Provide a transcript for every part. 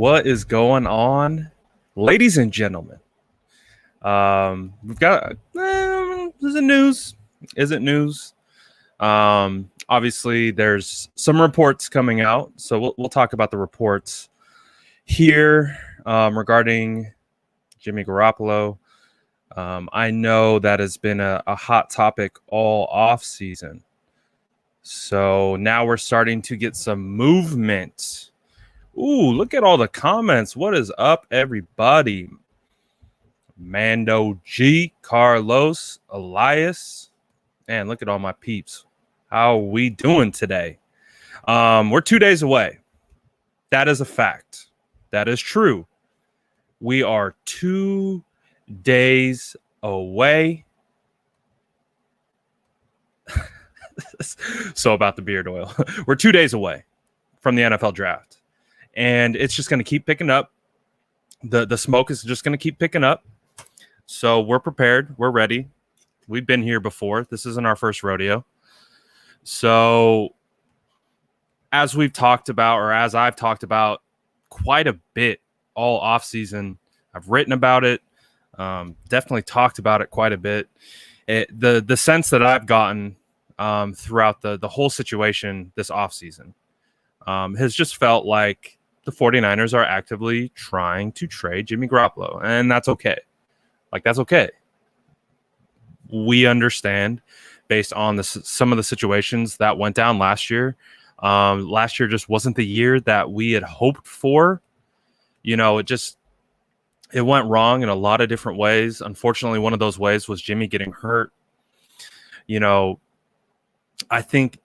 What is going on, ladies and gentlemen? We've got isn't news. Obviously, there's some reports coming out, so we'll talk about the reports here regarding Jimmy Garoppolo. I know that has been a hot topic all off season, so now we're starting to get some movement. Ooh, look at all the comments. What is up, everybody? Mando G, Carlos, Elias, and look at all my peeps. How are we doing today? We're 2 days away. That is a fact. That is true. We are 2 days away. So about the beard oil. We're 2 days away from the NFL draft. And it's just going to keep picking up. The smoke is just going to keep picking up. So we're prepared. We're ready. We've been here before. This isn't our first rodeo. So as we've talked about, or as I've talked about quite a bit all offseason, I've written about it, definitely talked about it quite a bit. The sense that I've gotten throughout the whole situation this offseason has just felt like the 49ers are actively trying to trade Jimmy Garoppolo, and that's okay. That's okay. We understand based on some of the situations that went down last year. Last year just wasn't the year that we had hoped for. You know, it went wrong in a lot of different ways. Unfortunately, one of those ways was Jimmy getting hurt. You know, I think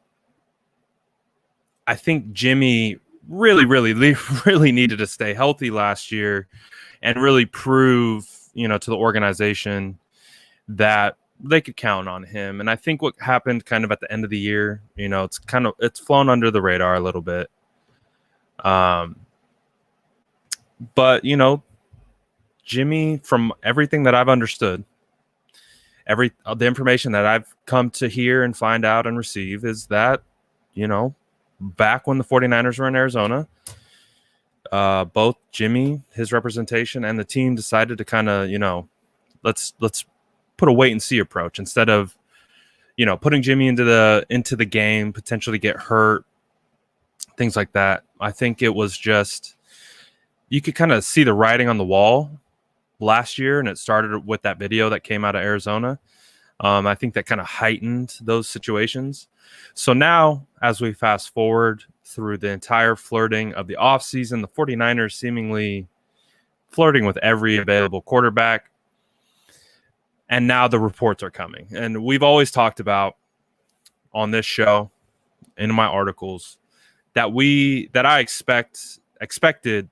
Jimmy really needed to stay healthy last year and really prove, to the organization that they could count on him. And I think what happened kind of at the end of the year, it's flown under the radar a little bit. But, Jimmy, from everything that I've understood, the information that I've come to hear and find out and receive is that, back when the 49ers were in Arizona, both Jimmy, his representation, and the team decided to kind of, let's put a wait and see approach instead of, putting Jimmy into the game, potentially get hurt, things like that. I think it was just, you could kind of see the writing on the wall last year, and it started with that video that came out of Arizona. I think that kind of heightened those situations. So now, as we fast forward through the entire flirting of the offseason, the 49ers seemingly flirting with every available quarterback. And now the reports are coming. And we've always talked about on this show, in my articles, that I expected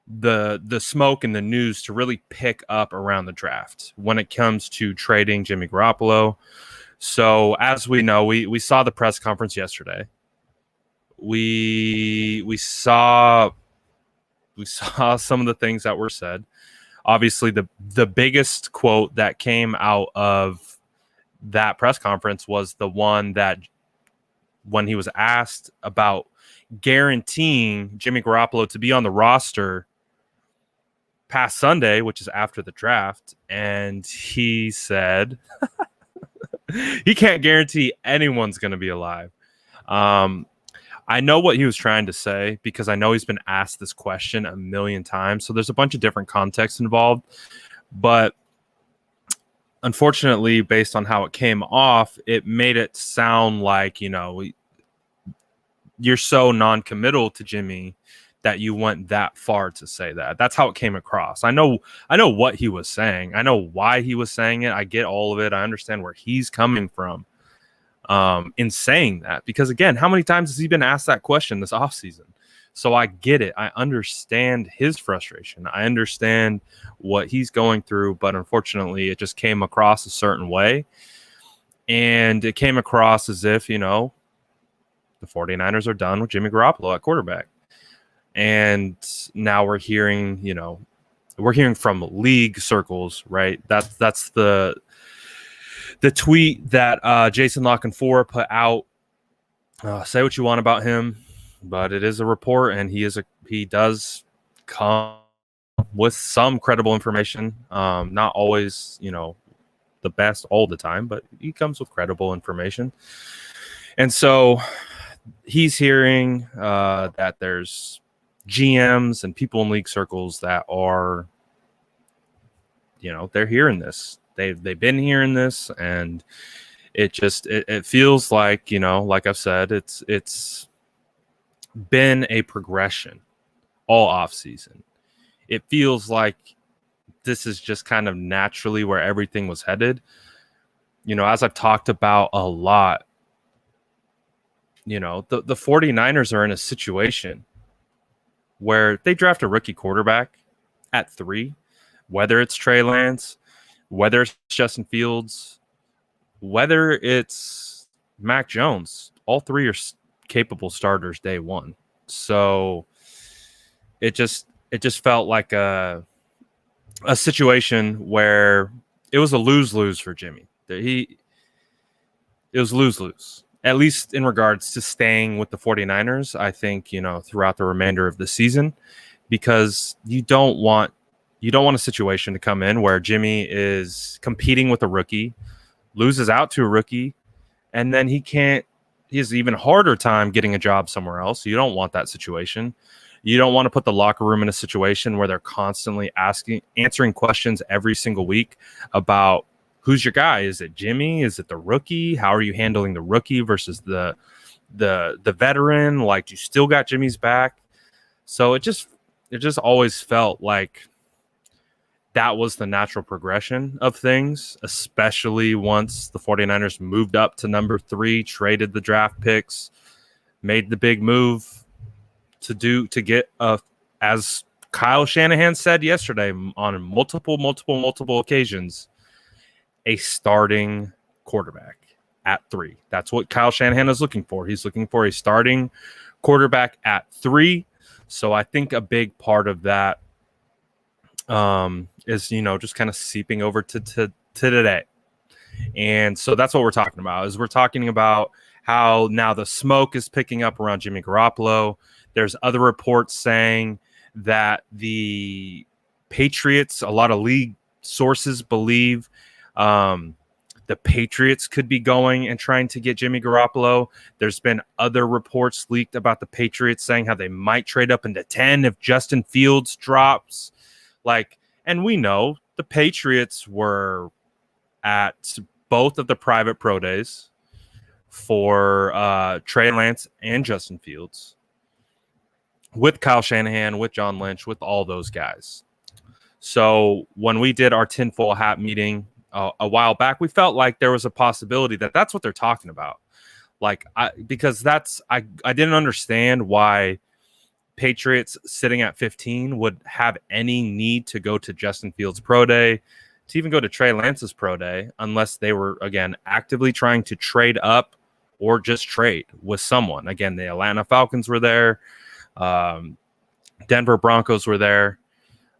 the smoke and the news to really pick up around the draft when it comes to trading Jimmy Garoppolo. So as we know, we saw the press conference yesterday. We saw some of the things that were said. Obviously, the biggest quote that came out of that press conference was the one that when he was asked about guaranteeing Jimmy Garoppolo to be on the roster past Sunday, which is after the draft, and he said he can't guarantee anyone's going to be alive. I know what he was trying to say because I know he's been asked this question a million times. So there's a bunch of different contexts involved. But unfortunately, based on how it came off, it made it sound like, you're so non-committal to Jimmy that you went that far to say that. That's how it came across. I know what he was saying. I know why he was saying it. I get all of it. I understand where he's coming from in saying that. Because, again, how many times has he been asked that question this offseason? So I get it. I understand his frustration. I understand what he's going through. But unfortunately, it just came across a certain way. And it came across as if, the 49ers are done with Jimmy Garoppolo at quarterback. And now we're hearing, from league circles, right? That's the tweet that Jason Lockenfor put out. Say what you want about him, but it is a report, and he does come with some credible information. Not always, the best all the time, but he comes with credible information. And so he's hearing that there's GMs and people in league circles that are, they're hearing this. They've been hearing this, and it feels like, like I've said, it's been a progression all off season. It feels like this is just kind of naturally where everything was headed. As I've talked about a lot, the 49ers are in a situation where they draft a rookie quarterback at 3, whether it's Trey Lance, whether it's Justin Fields, whether it's Mac Jones. All 3 are capable starters day one. So it just felt like a situation where it was a lose-lose for Jimmy. It was lose-lose, at least in regards to staying with the 49ers, I think, throughout the remainder of the season, because you don't want a situation to come in where Jimmy is competing with a rookie, loses out to a rookie, and then he has an even harder time getting a job somewhere else. You don't want that situation. You don't want to put the locker room in a situation where they're constantly answering questions every single week about who's your guy. Is it Jimmy? Is it the rookie? How are you handling the rookie versus the veteran? Like, you still got Jimmy's back. So it just always felt like that was the natural progression of things, especially once the 49ers moved up to number 3, traded the draft picks, made the big move to get as Kyle Shanahan said yesterday on multiple occasions, a starting quarterback at 3. That's what Kyle Shanahan is looking for. He's looking for a starting quarterback at 3. So I think a big part of that is, just kind of seeping over to today. And so that's what we're talking about, is we're talking about how now the smoke is picking up around Jimmy Garoppolo. There's other reports saying that the Patriots, a lot of league sources believe the Patriots could be going and trying to get Jimmy Garoppolo. There's been other reports leaked about the Patriots saying how they might trade up into 10 if Justin Fields drops. And we know the Patriots were at both of the private pro days for Trey Lance and Justin Fields, with Kyle Shanahan, with John Lynch, with all those guys. So when we did our tinfoil hat meeting a while back, we felt like there was a possibility that that's what they're talking about. Because I didn't understand why Patriots sitting at 15 would have any need to go to Justin Fields' pro day, to even go to Trey Lance's pro day, unless they were, again, actively trying to trade up or just trade with someone. Again, the Atlanta Falcons were there. Denver Broncos were there.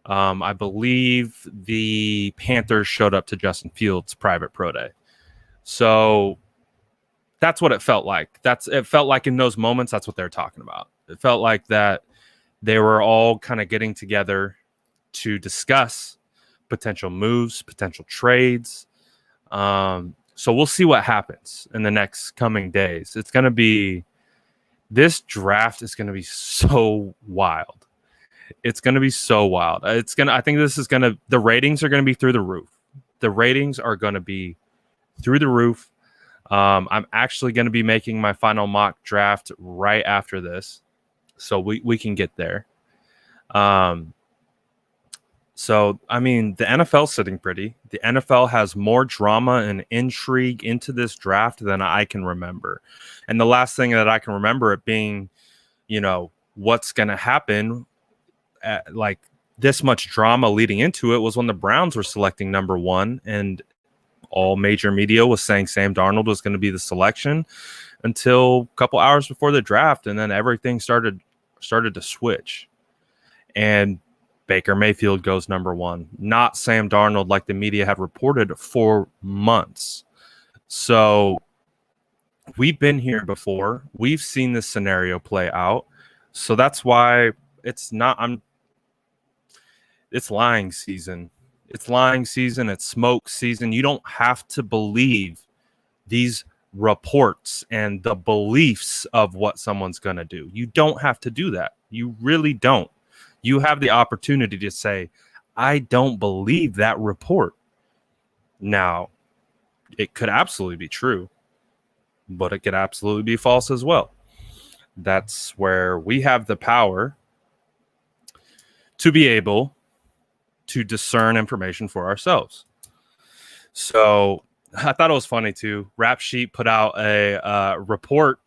I believe the Panthers showed up to Justin Fields' private pro day. So that's what it felt like. It felt like in those moments, that's what they're talking about. It felt like that they were all kind of getting together to discuss potential moves, potential trades. So we'll see what happens in the next coming days. This draft is going to be so wild. It's going to be so wild. I think the ratings are going to be through the roof. The ratings are going to be through the roof. I'm actually going to be making my final mock draft right after this, so we can get there. So, I mean, the NFL's sitting pretty. The NFL has more drama and intrigue into this draft than I can remember. And the last thing that I can remember it being, what's going to happen, like this much drama leading into it, was when the Browns were selecting number 1, and all major media was saying Sam Darnold was going to be the selection until a couple hours before the draft. And then everything started to switch. And Baker Mayfield goes number 1, not Sam Darnold, like the media had reported for months. So we've been here before. We've seen this scenario play out. So that's why It's lying season. It's lying season. It's smoke season. You don't have to believe these reports and the beliefs of what someone's going to do. You don't have to do that. You really don't. You have the opportunity to say, I don't believe that report. Now, it could absolutely be true, but it could absolutely be false as well. That's where we have the power to be able to discern information for ourselves. So I thought it was funny too. Rap Sheet put out a report.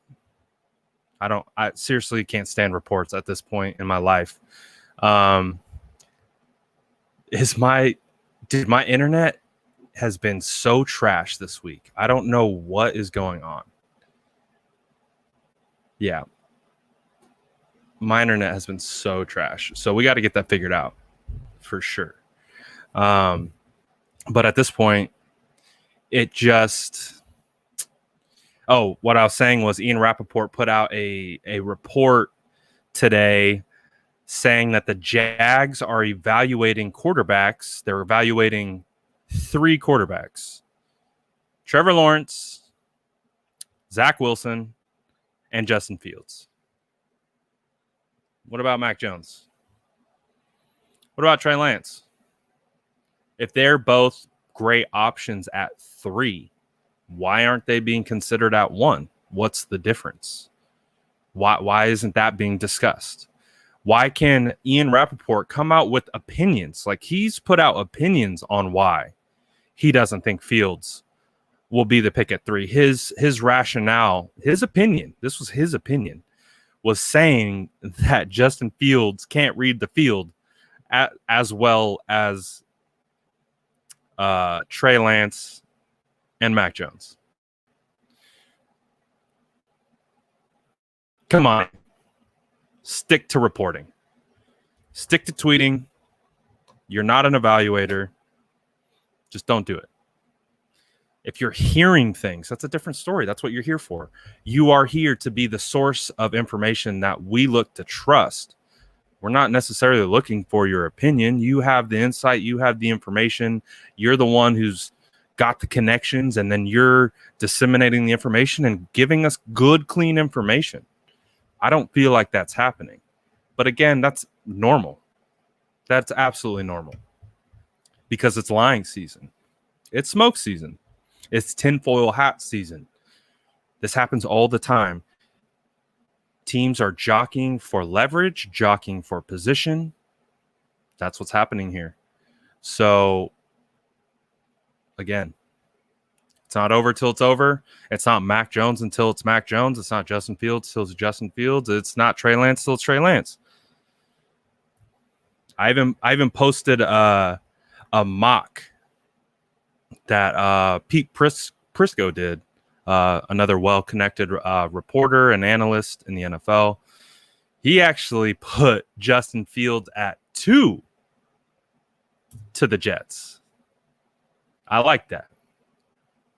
I seriously can't stand reports at this point in my life. My internet has been so trash this week. I don't know what is going on. Yeah. My internet has been so trash. So we got to get that figured out for sure. But at this point, it just... Oh, what I was saying was Ian Rappaport put out a report today saying that the Jags are evaluating quarterbacks. They're evaluating 3 quarterbacks: Trevor Lawrence, Zach Wilson, and Justin Fields. What about Mac Jones? What about Trey Lance? If they're both great options at 3, why aren't they being considered at 1? What's the difference? Why isn't that being discussed? Why can Ian Rappaport come out with opinions? Like, he's put out opinions on why he doesn't think Fields will be the pick at 3. His rationale, his opinion, this was his opinion, was saying that Justin Fields can't read the field as well as Trey Lance and Mac Jones. Come on. Stick to reporting. Stick to tweeting. You're not an evaluator. Just don't do it. If you're hearing things, that's a different story. That's what you're here for. You are here to be the source of information that we look to trust. We're not necessarily looking for your opinion. You have the insight. You have the information. You're the one who's got the connections, and then you're disseminating the information and giving us good, clean information. I don't feel like that's happening. But again, that's normal. That's absolutely normal. Because it's lying season. It's smoke season. It's tinfoil hat season. This happens all the time. Teams are jockeying for leverage, jockeying for position. That's what's happening here. So, again, it's not over till it's over. It's not Mac Jones until it's Mac Jones. It's not Justin Fields till it's Justin Fields. It's not Trey Lance till it's Trey Lance. I even posted a mock that Pete Prisco did, another well-connected reporter and analyst in the NFL. He actually put Justin Fields at 2 to the Jets. I like that.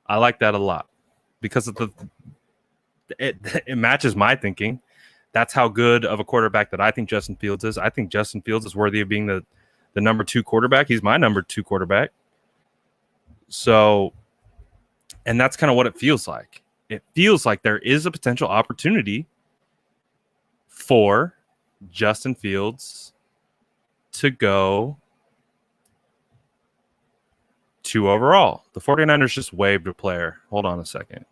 I like that a lot because of it matches my thinking. That's how good of a quarterback that I think Justin Fields is. I think Justin Fields is worthy of being the number 2 quarterback. He's my number 2 quarterback. So, and that's kind of what it feels like. It feels like there is a potential opportunity for Justin Fields to go 2 overall. The 49ers just waived a player. Hold on a second.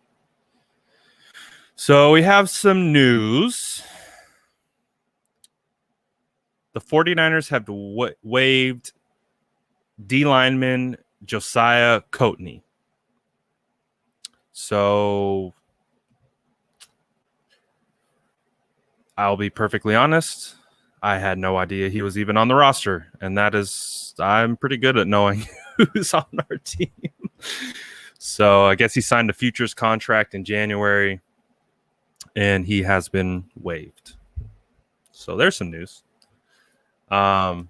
So we have some news. The 49ers have waived D lineman Josiah Coatney. So I'll be perfectly honest. I had no idea he was even on the roster. And I'm pretty good at knowing who's on our team. So I guess he signed a futures contract in January and he has been waived. So there's some news. But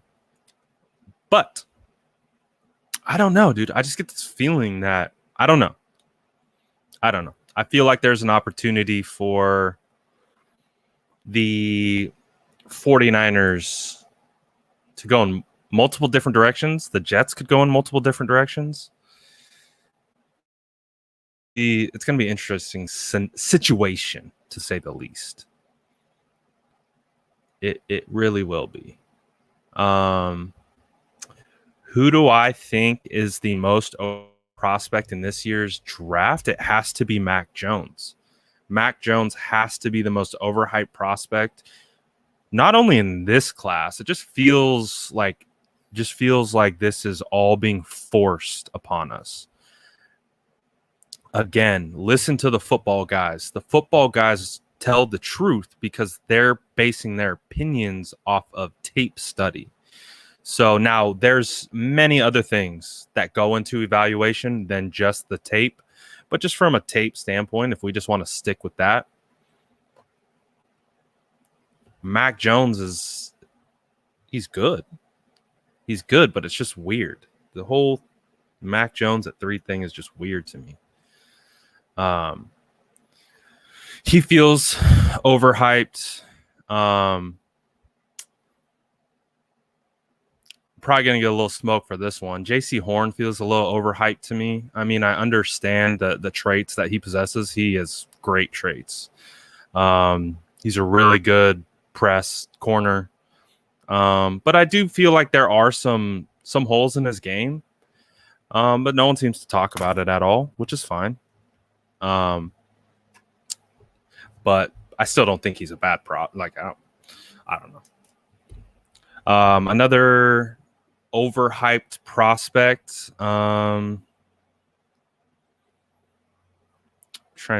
I don't know, dude. I just get this feeling that I don't know. I feel like there's an opportunity for the 49ers to go and multiple different directions. The Jets could go in multiple different directions. It's going to be an interesting situation, to say the least. It really will be. Who do I think is the most prospect in this year's draft? It has to be Mac Jones. Mac Jones has to be the most overhyped prospect, not only in this class. It just feels like this is all being forced upon us. Again, listen to the football guys. The football guys tell the truth because they're basing their opinions off of tape study. So now there's many other things that go into evaluation than just the tape. But just from a tape standpoint, if we just want to stick with that, Mac Jones he's good. He's good, but it's just weird. The whole Mac Jones at 3 thing is just weird to me. He feels overhyped. Probably going to get a little smoke for this one. JC Horn feels a little overhyped to me. I mean, I understand the traits that he possesses. He has great traits. He's a really good press corner. But I do feel like there are some holes in his game. But no one seems to talk about it at all, which is fine. But I still don't think he's a bad prop. Like, I don't know. Another overhyped prospect. Trying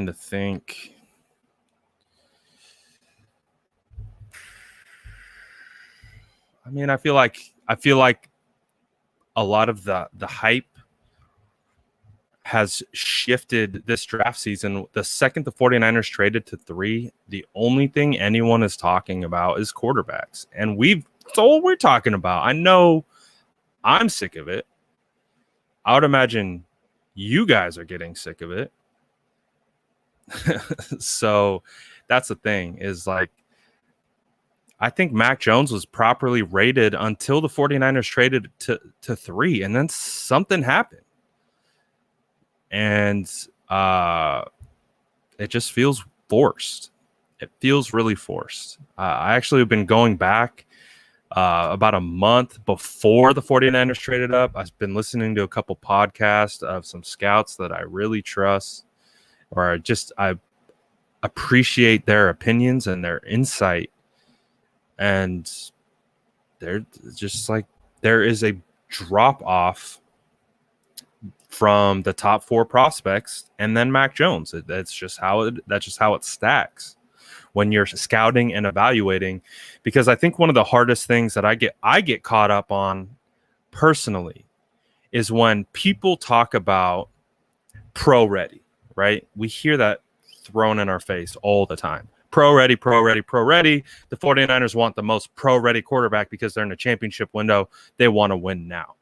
to think. I mean, I feel like a lot of the hype has shifted this draft season. The second the 49ers traded to 3, the only thing anyone is talking about is quarterbacks. And that's all we're talking about. I know I'm sick of it. I would imagine you guys are getting sick of it. So that's the thing, is like, I think Mac Jones was properly rated until the 49ers traded to 3, and then something happened. And it just feels forced. It feels really forced. I actually have been going back about a month before the 49ers traded up. I've been listening to a couple podcasts of some scouts that I really trust, or I appreciate their opinions and their insight. And they're just like, there is a drop off from the top 4 prospects and then Mac Jones. That's just how it stacks when you're scouting and evaluating. Because I think one of the hardest things that I get caught up on personally is when people talk about pro ready, right? We hear that thrown in our face all the time. Pro ready, pro ready, pro ready. The 49ers want the most pro ready quarterback because they're in a championship window. They want to win now.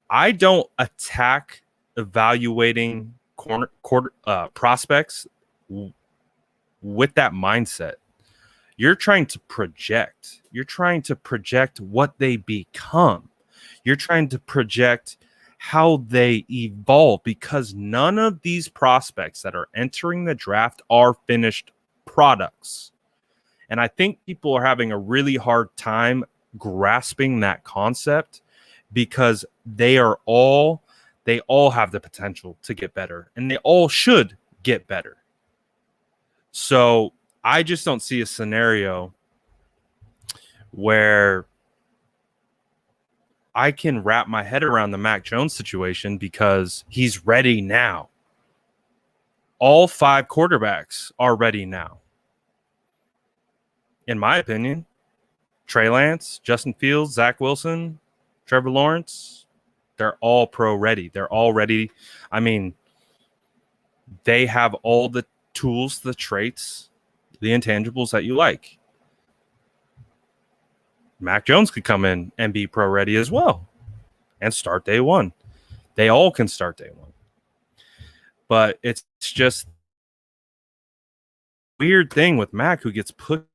I don't attack evaluating prospects with that mindset. You're trying to project. You're trying to project what they become. You're trying to project how they evolve, because none of these prospects that are entering the draft are finished products. And I think people are having a really hard time grasping that concept, because they all have the potential to get better, and they all should get better. So I just don't see a scenario where I can wrap my head around the Mac Jones situation, because he's ready now. All 5 quarterbacks are ready now. In my opinion, Trey Lance, Justin Fields, Zach Wilson, Trevor Lawrence, they're all pro ready. They're all ready. I mean, they have all the tools, the traits, the intangibles that you like. Mac Jones could come in and be pro ready as well and start day 1. They all can start day 1. But it's just a weird thing with Mac, who gets put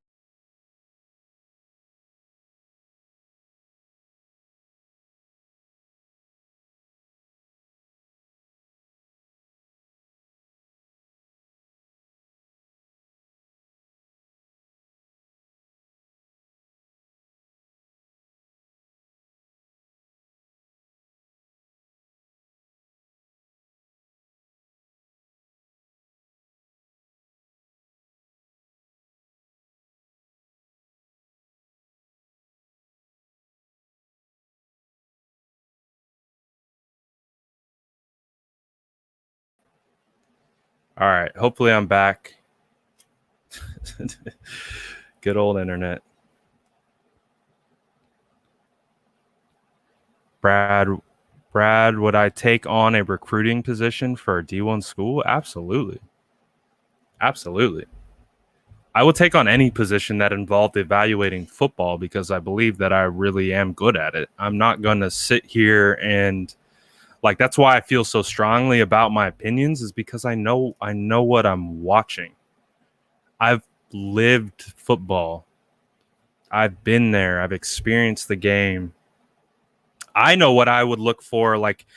All right. Hopefully I'm back. Good old internet. Brad, would I take on a recruiting position for a D1 school? Absolutely. Absolutely. I would take on any position that involved evaluating football because I believe that I really am good at it. I'm not going to sit here and that's why I feel so strongly about my opinions, is because I know what I'm watching. I've lived football. I've been there. I've experienced the game. I know what I would look for.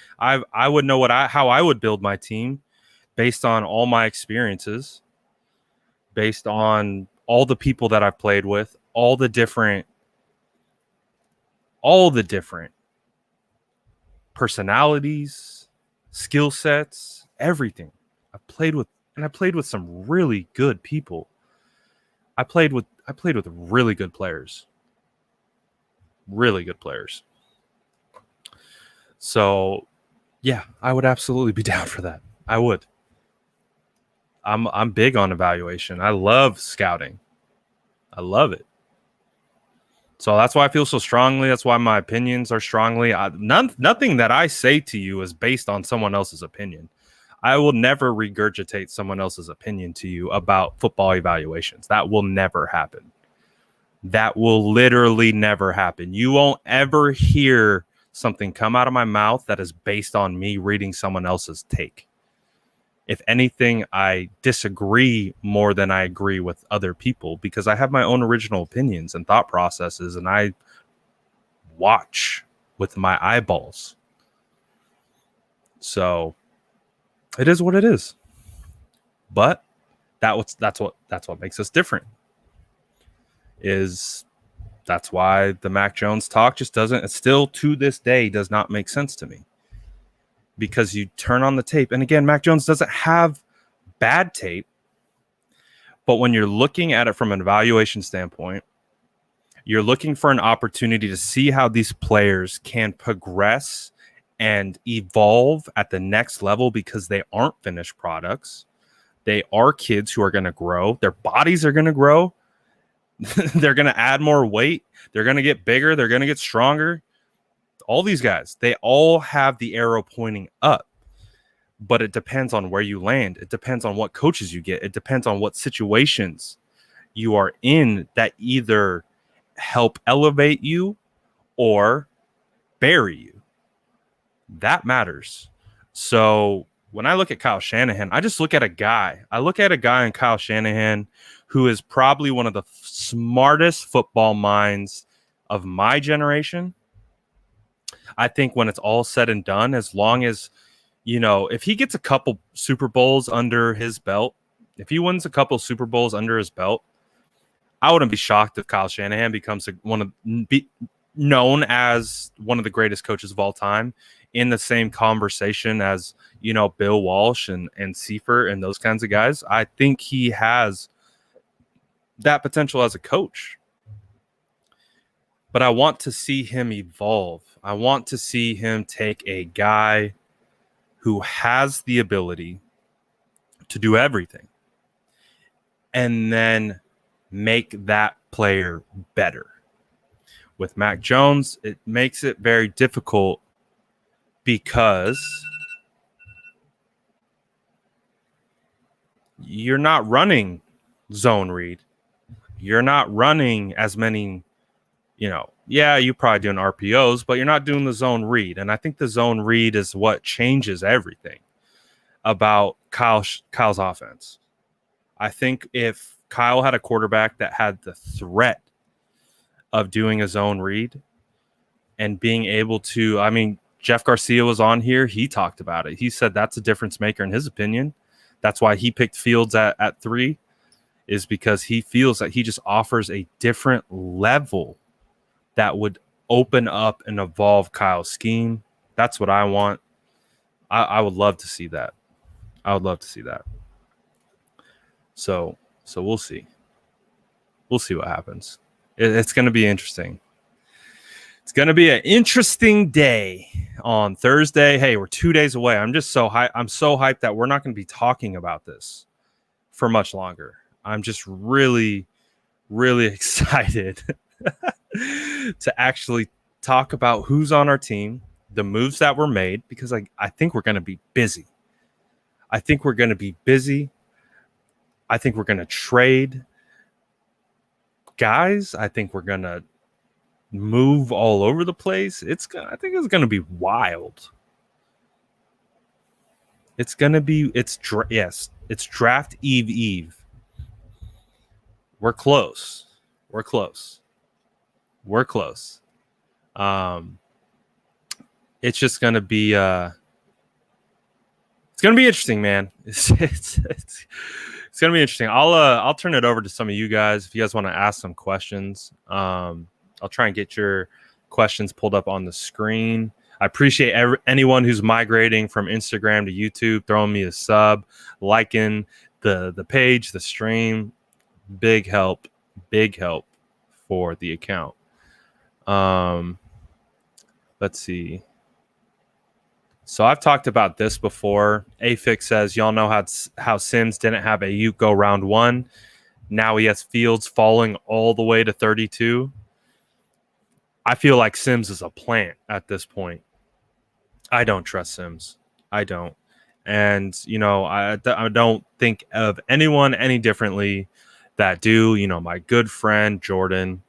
I would know how I would build my team based on all my experiences, based on all the people that I've played with, all the different personalities, skill sets, everything. I played with some really good people. I played with really good players. Really good players. So, yeah, I would absolutely be down for that. I would. I'm big on evaluation. I love scouting. I love it. So that's why I feel so strongly. That's why my opinions are strongly. Nothing that I say to you is based on someone else's opinion. I will never regurgitate someone else's opinion to you about football evaluations. That will never happen. That will literally never happen. You won't ever hear something come out of my mouth that is based on me reading someone else's take. If anything, I disagree more than I agree with other people because I have my own original opinions and thought processes, and I watch with my eyeballs. So it is what it is. But that's what makes us different. That's why the Mac Jones talk just doesn't, still to this day, does not make sense to me. Because you turn on the tape, and again, Mac Jones doesn't have bad tape, but when you're looking at it from an evaluation standpoint, you're looking for an opportunity to see how these players can progress and evolve at the next level because they aren't finished products. They are kids who are going to grow. Their bodies are going to grow. They're going to add more weight. They're going to get bigger. They're going to get stronger. All these guys, they all have the arrow pointing up, but it depends on where you land. It depends on what coaches you get. It depends on what situations you are in that either help elevate you or bury you. That matters. So when I look at Kyle Shanahan, I just look at a guy. I look at a guy in Kyle Shanahan who is probably one of the smartest football minds of my generation. I think when it's all said and done, as long as, if he gets a couple Super Bowls under his belt, if he wins a couple Super Bowls under his belt, I wouldn't be shocked if Kyle Shanahan becomes known as one of the greatest coaches of all time, in the same conversation as, Bill Walsh and Seifert and those kinds of guys. I think he has that potential as a coach. But I want to see him evolve. I want to see him take a guy who has the ability to do everything and then make that player better. With Mac Jones, it makes it very difficult because you're not running zone read. You're not running as many, you're probably doing RPOs, but you're not doing the zone read. And I think the zone read is what changes everything about Kyle's offense. I think if Kyle had a quarterback that had the threat of doing a zone read and being able to, Jeff Garcia was on here. He talked about it. He said that's a difference maker in his opinion. That's why he picked Fields at 3, is because he feels that he just offers a different level that would open up and evolve Kyle's scheme. That's what I want. I would love to see that. I would love to see that. So we'll see. We'll see what happens. It's going to be interesting. It's going to be an interesting day on Thursday. Hey, we're 2 days away. I'm just so hyped. I'm so hyped that we're not going to be talking about this for much longer. I'm just really, really excited to actually talk about who's on our team, the moves that were made, because I think we're going to be busy. I think we're going to be busy. I think we're going to trade guys. I think we're going to move all over the place. I think it's going to be wild. It's going to be, it's draft eve. We're close. It's just going to be, it's going to be interesting, man. It's going to be interesting. I'll turn it over to some of you guys if you guys want to ask some questions. I'll try and get your questions pulled up on the screen. I appreciate anyone who's migrating from Instagram to YouTube, throwing me a sub, liking the page, the stream. Big help for the account. Let's see. So I've talked about this before. Afix says, y'all know how Sims didn't have Ayuk go round 1. Now he has Fields falling all the way to 32. I feel like Sims is a plant at this point. I don't trust Sims. I don't. And, I don't think of anyone any differently that do. My good friend, Jordan,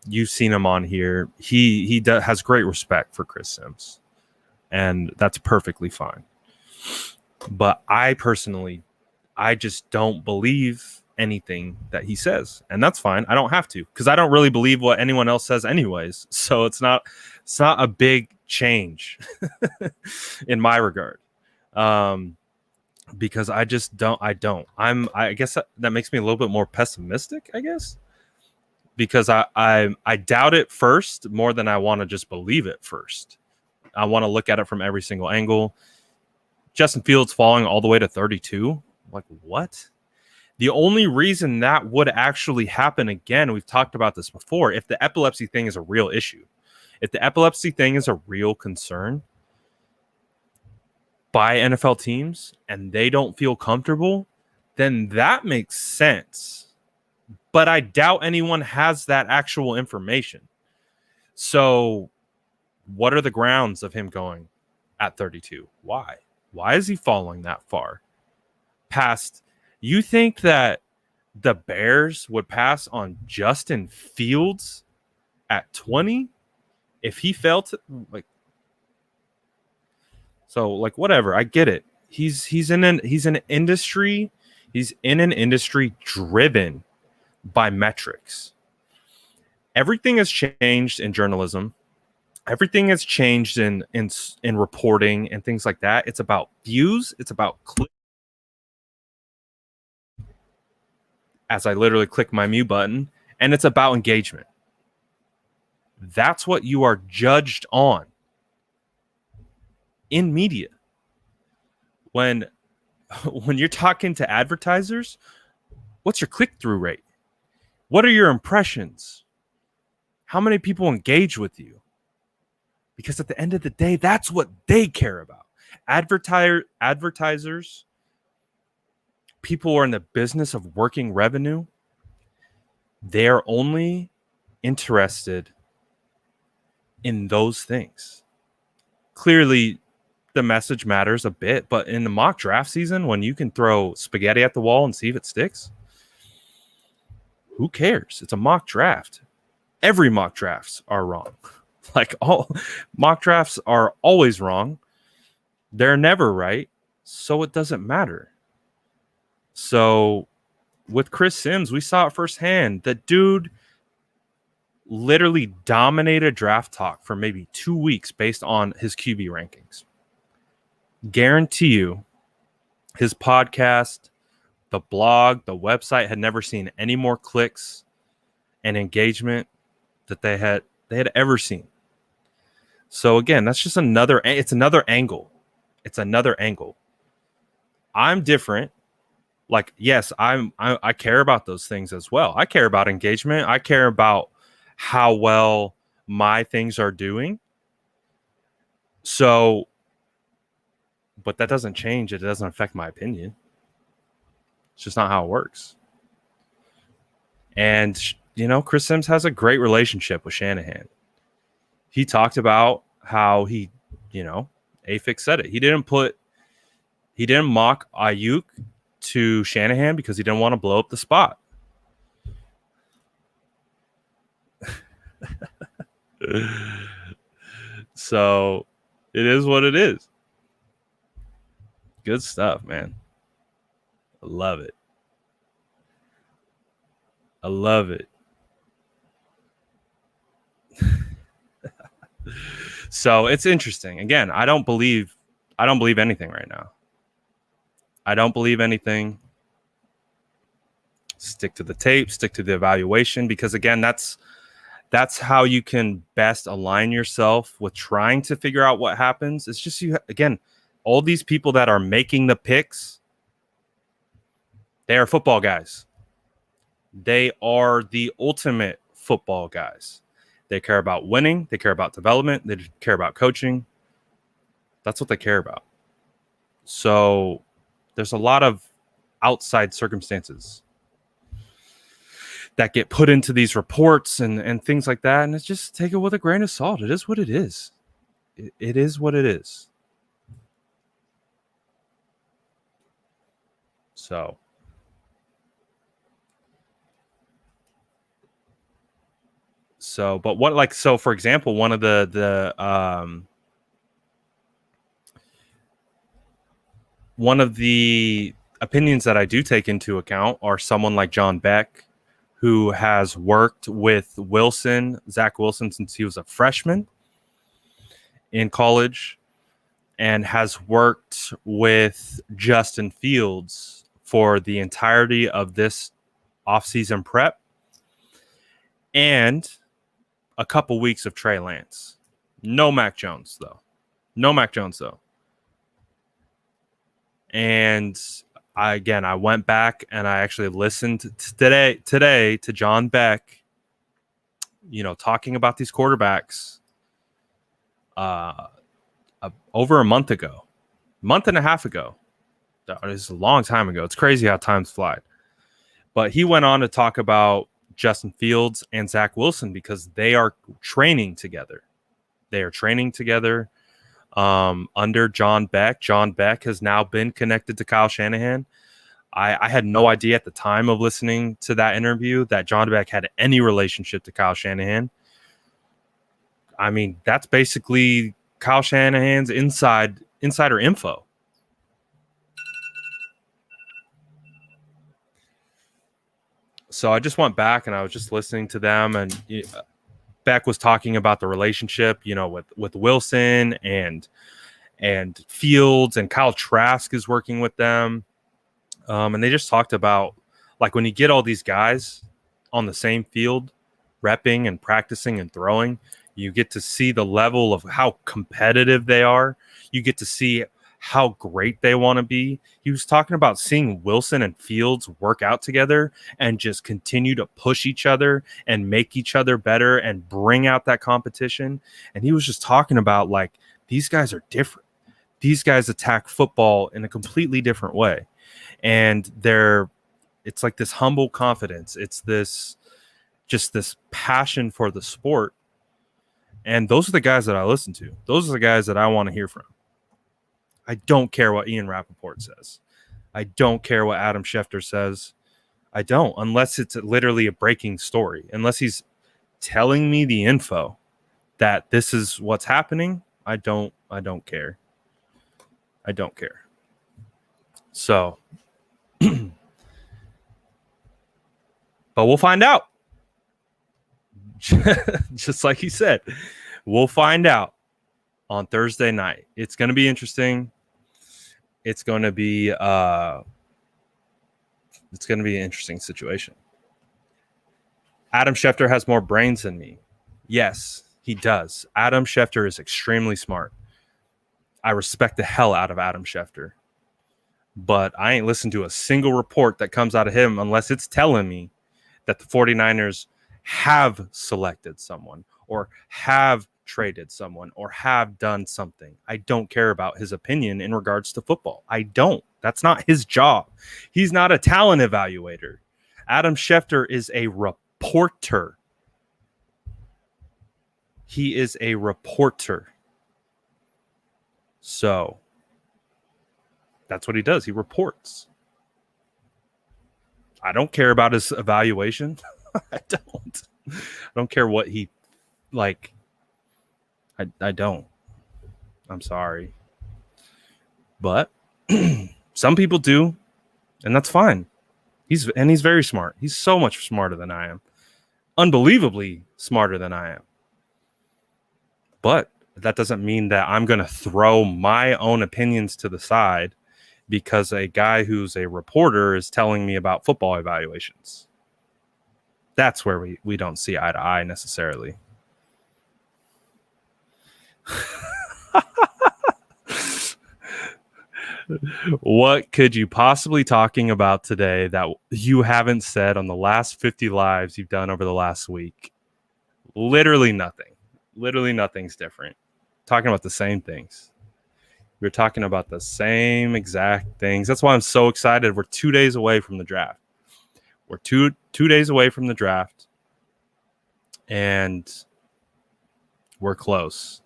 you've seen him on here. He has great respect for Chris Sims. And that's perfectly fine. But I just don't believe anything that he says. And that's fine. I don't have to, because I don't really believe what anyone else says anyways. So it's not a big change in my regard. Because I just don't. I guess that makes me a little bit more pessimistic, I guess. Because I doubt it first more than I want to just believe it first. I want to look at it from every single angle. Justin Fields falling all the way to 32. Like, what? The only reason that would actually happen again, we've talked about this before, if the epilepsy thing is a real issue, if the epilepsy thing is a real concern by NFL teams and they don't feel comfortable, then that makes sense. But I doubt anyone has that actual information. So what are the grounds of him going at 32? Why? Why is he falling that far? You think that the Bears would pass on Justin Fields at 20 if he fell to whatever. I get it. He's in an industry driven by metrics. Everything has changed in journalism. Everything has changed in reporting and things like that. It's about views. It's about clicks. As I literally click my mute button, and it's about engagement. That's what you are judged on in media. When you're talking to advertisers, what's your click-through rate? What are your impressions? How many people engage with you? Because at the end of the day, that's what they care about. Advertisers, people who are in the business of working revenue, they are only interested in those things. Clearly, the message matters a bit, but in the mock draft season, when you can throw spaghetti at the wall and see if it sticks, who cares? It's a mock draft. Every mock drafts are wrong. Like, all mock drafts are always wrong. They're never right. So it doesn't matter. So with Chris Sims, we saw it firsthand. The dude literally dominated draft talk for maybe 2 weeks based on his QB rankings. Guarantee you his podcast, the blog, the website had never seen any more clicks and engagement that they had ever seen. So again, that's just another angle. It's another angle. I'm different. Like, yes, I care about those things as well. I care about engagement. I care about how well my things are doing. So, but that doesn't change. It doesn't affect my opinion. It's just not how it works. And, Chris Sims has a great relationship with Shanahan. He talked about how he, Afik said it. He didn't mock Ayuk to Shanahan because he didn't want to blow up the spot. So it is what it is. Good stuff, man. I love it. I love it. So it's interesting. Again, I don't believe anything right now. I don't believe anything. Stick to the tape, stick to the evaluation, because again, that's how you can best align yourself with trying to figure out what happens. It's just all these people that are making the picks, they are football guys. They are the ultimate football guys. They care about winning. They care about development. They care about coaching. That's what they care about. So there's a lot of outside circumstances that get put into these reports and things like that. And it's just take it with a grain of salt. It is what it is. It is what it is. So for example, one of the opinions that I do take into account are someone like John Beck, who has worked with Zach Wilson, since he was a freshman in college, and has worked with Justin Fields for the entirety of this offseason prep and a couple weeks of Trey Lance. No Mac Jones, though. And I went back and I actually listened today to John Beck, talking about these quarterbacks over a month and a half ago. It's a long time ago. It's crazy how time's fly. But he went on to talk about Justin Fields and Zach Wilson because they are training together. Under John Beck. John Beck has now been connected to Kyle Shanahan. I had no idea at the time of listening to that interview that John Beck had any relationship to Kyle Shanahan. I mean, that's basically Kyle Shanahan's insider info. So I just went back and I was just listening to them, and Beck was talking about the relationship, with Wilson and Fields, and Kyle Trask is working with them. And they just talked about, like, when you get all these guys on the same field, repping and practicing and throwing, you get to see the level of how competitive they are. You get to see how great they want to be. He was talking about seeing Wilson and Fields work out together and just continue to push each other and make each other better and bring out that competition. And he was just talking about, like, these guys are different. These guys attack football in a completely different way. And it's like this humble confidence. It's this passion for the sport. And those are the guys that I listen to. Those are the guys that I want to hear from. I don't care what Ian Rappaport says. I don't care what Adam Schefter says. I don't, unless it's literally a breaking story. Unless he's telling me the info that this is what's happening, I don't care. I don't care. So, but we'll find out. Just like he said, we'll find out on Thursday night. It's going to be interesting. It's going to be an interesting situation. Adam Schefter has more brains than me. Yes, he does. Adam Schefter is extremely smart. I respect the hell out of Adam Schefter. But I ain't listened to a single report that comes out of him unless it's telling me that the 49ers have selected someone or have traded someone or have done something. I don't care about his opinion in regards to football. I don't. That's not his job. He's not a talent evaluator. Adam Schefter is a reporter. He is a reporter. So that's what he does. He reports. I don't care about his evaluation. I don't care what he like. I don't. I'm sorry. But some people do, and that's fine. He's very smart. He's so much smarter than I am. Unbelievably smarter than I am. But that doesn't mean that I'm going to throw my own opinions to the side because a guy who's a reporter is telling me about football evaluations. That's where we don't see eye to eye necessarily. What could you possibly talking about today that you haven't said on the last 50 lives you've done over the last week? Literally nothing. Literally nothing's different. Talking about the same things. We're talking about the same exact things. That's why I'm so excited. We're 2 days away from the draft. We're two days away from the draft. And we're close.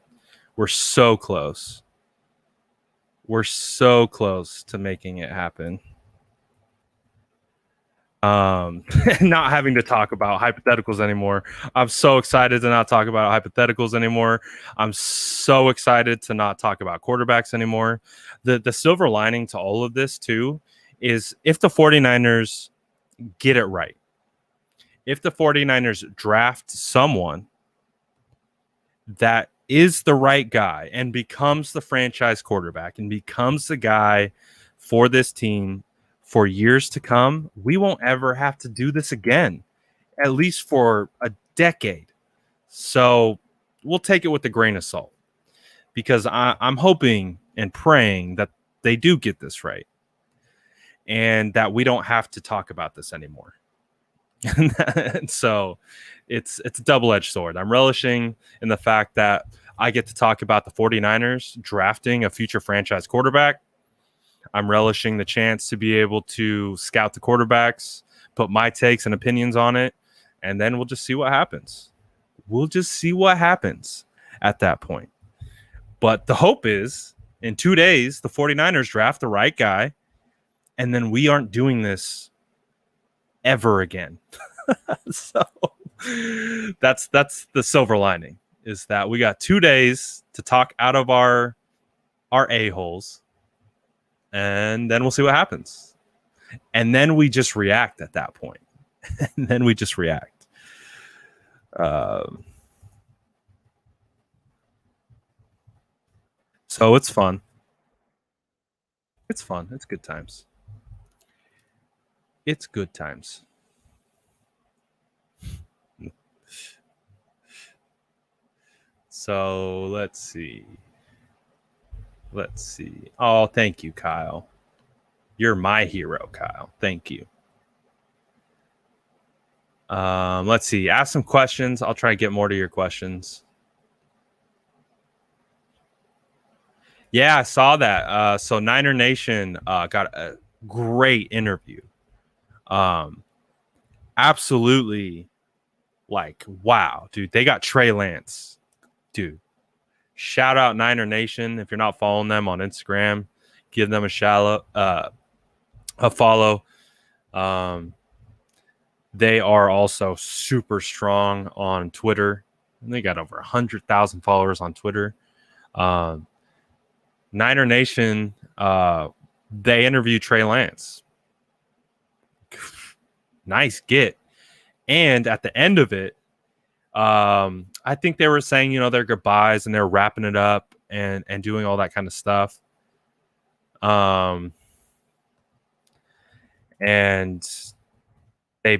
We're so close. We're so close to making it happen. Not having to talk about hypotheticals anymore. I'm so excited to not talk about hypotheticals anymore. I'm so excited to not talk about quarterbacks anymore. The silver lining to all of this too is if the 49ers get it right, if the 49ers draft someone that is the right guy and becomes the franchise quarterback and becomes the guy for this team for years to come, we won't ever have to do this again, at least for a decade. So we'll take it with a grain of salt because I'm hoping and praying that they do get this right and that we don't have to talk about this anymore. And so it's a double-edged sword. I'm relishing in the fact that I get to talk about the 49ers drafting a future franchise quarterback. I'm relishing the chance to be able to scout the quarterbacks, put my takes and opinions on it, and then we'll just see what happens. We'll just see what happens at that point. But the hope is in 2 days, the 49ers draft the right guy, and then we aren't doing this ever again. So that's the silver lining, is that we got 2 days to talk out of our a-holes, and then we'll see what happens. And then we just react at that point. And then we just react. So it's fun. It's fun. It's good times. It's good times. So let's see. Oh, thank you, Kyle. You're my hero, Kyle. Thank you. Let's see. Ask some questions. I'll try to get more to your questions. Yeah, I saw that. So Niner Nation got a great interview. Absolutely, like, wow, dude. They got Trey Lance. Dude, shout out Niner Nation. If you're not following them on Instagram, give them a follow. They are also super strong on Twitter. And they got over 100,000 followers on Twitter. Niner Nation, they interviewed Trey Lance. Nice get. And at the end of it, I think they were saying, their goodbyes and they're wrapping it up and doing all that kind of stuff. And they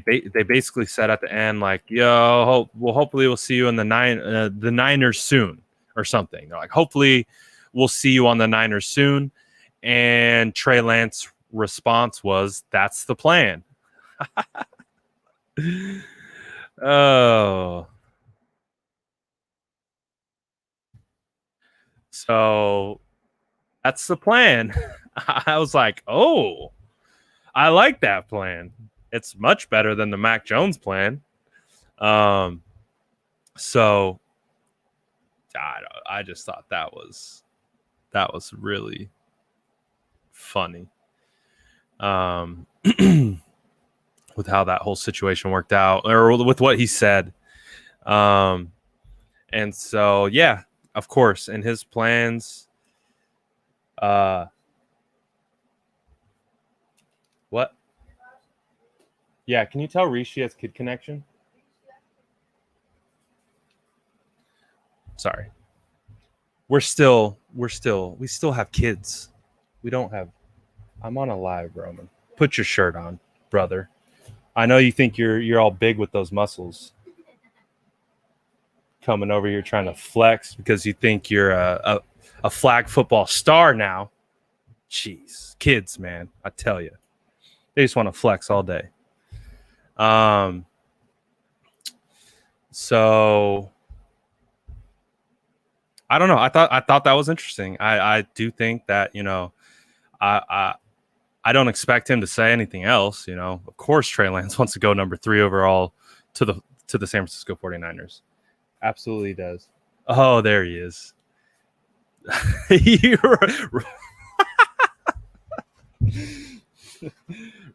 basically said at the end, like, yo, hopefully we'll see you in the Niners soon or something. They're like, hopefully we'll see you on the Niners soon. And Trey Lance's response was, that's the plan. Oh, So that's the plan. I was like, oh, I like that plan. It's much better than the Mac Jones plan. So I just thought that was really funny. With how that whole situation worked out, or with what he said. And so, yeah, of course, in his plans, what? Yeah, can you tell Reese she has kid connection? Sorry. We still have kids. We don't have. I'm on a live, Roman. Put your shirt on, brother. I know you think you're all big with those muscles. Coming over here trying to flex because you think you're a flag football star now. Jeez, kids, man, I tell you, they just want to flex all day. So I don't know. I thought that was interesting. I do think that, you know, I don't expect him to say anything else. You know, of course, Trey Lance wants to go number 3 overall to the San Francisco 49ers. Absolutely does. Oh, there he is.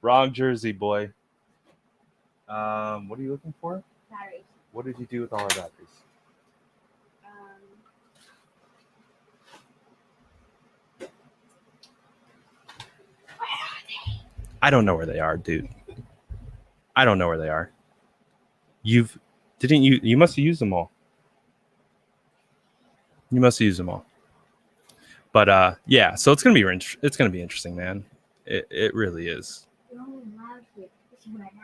Wrong jersey, boy. What are you looking for? Batteries. What did you do with all our batteries? I don't know where they are, dude. I don't know where they are. You must have used them all. You must have used them all. But yeah, so it's gonna be interesting, man. It really is. You're only allowed here. This is what I'm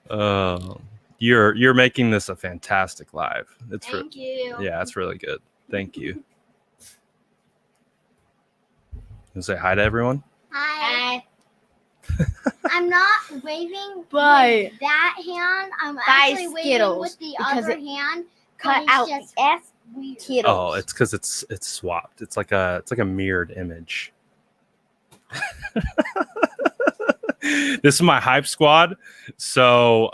not again. You're making this a fantastic live. Thank you. Yeah, it's really good. Thank you. You say hi to everyone? Hi. I'm not waving But with that hand. I'm actually waving with the other hand. Cut out the S. Weird. Oh, it's because it's swapped. It's like a mirrored image. This is my hype squad. So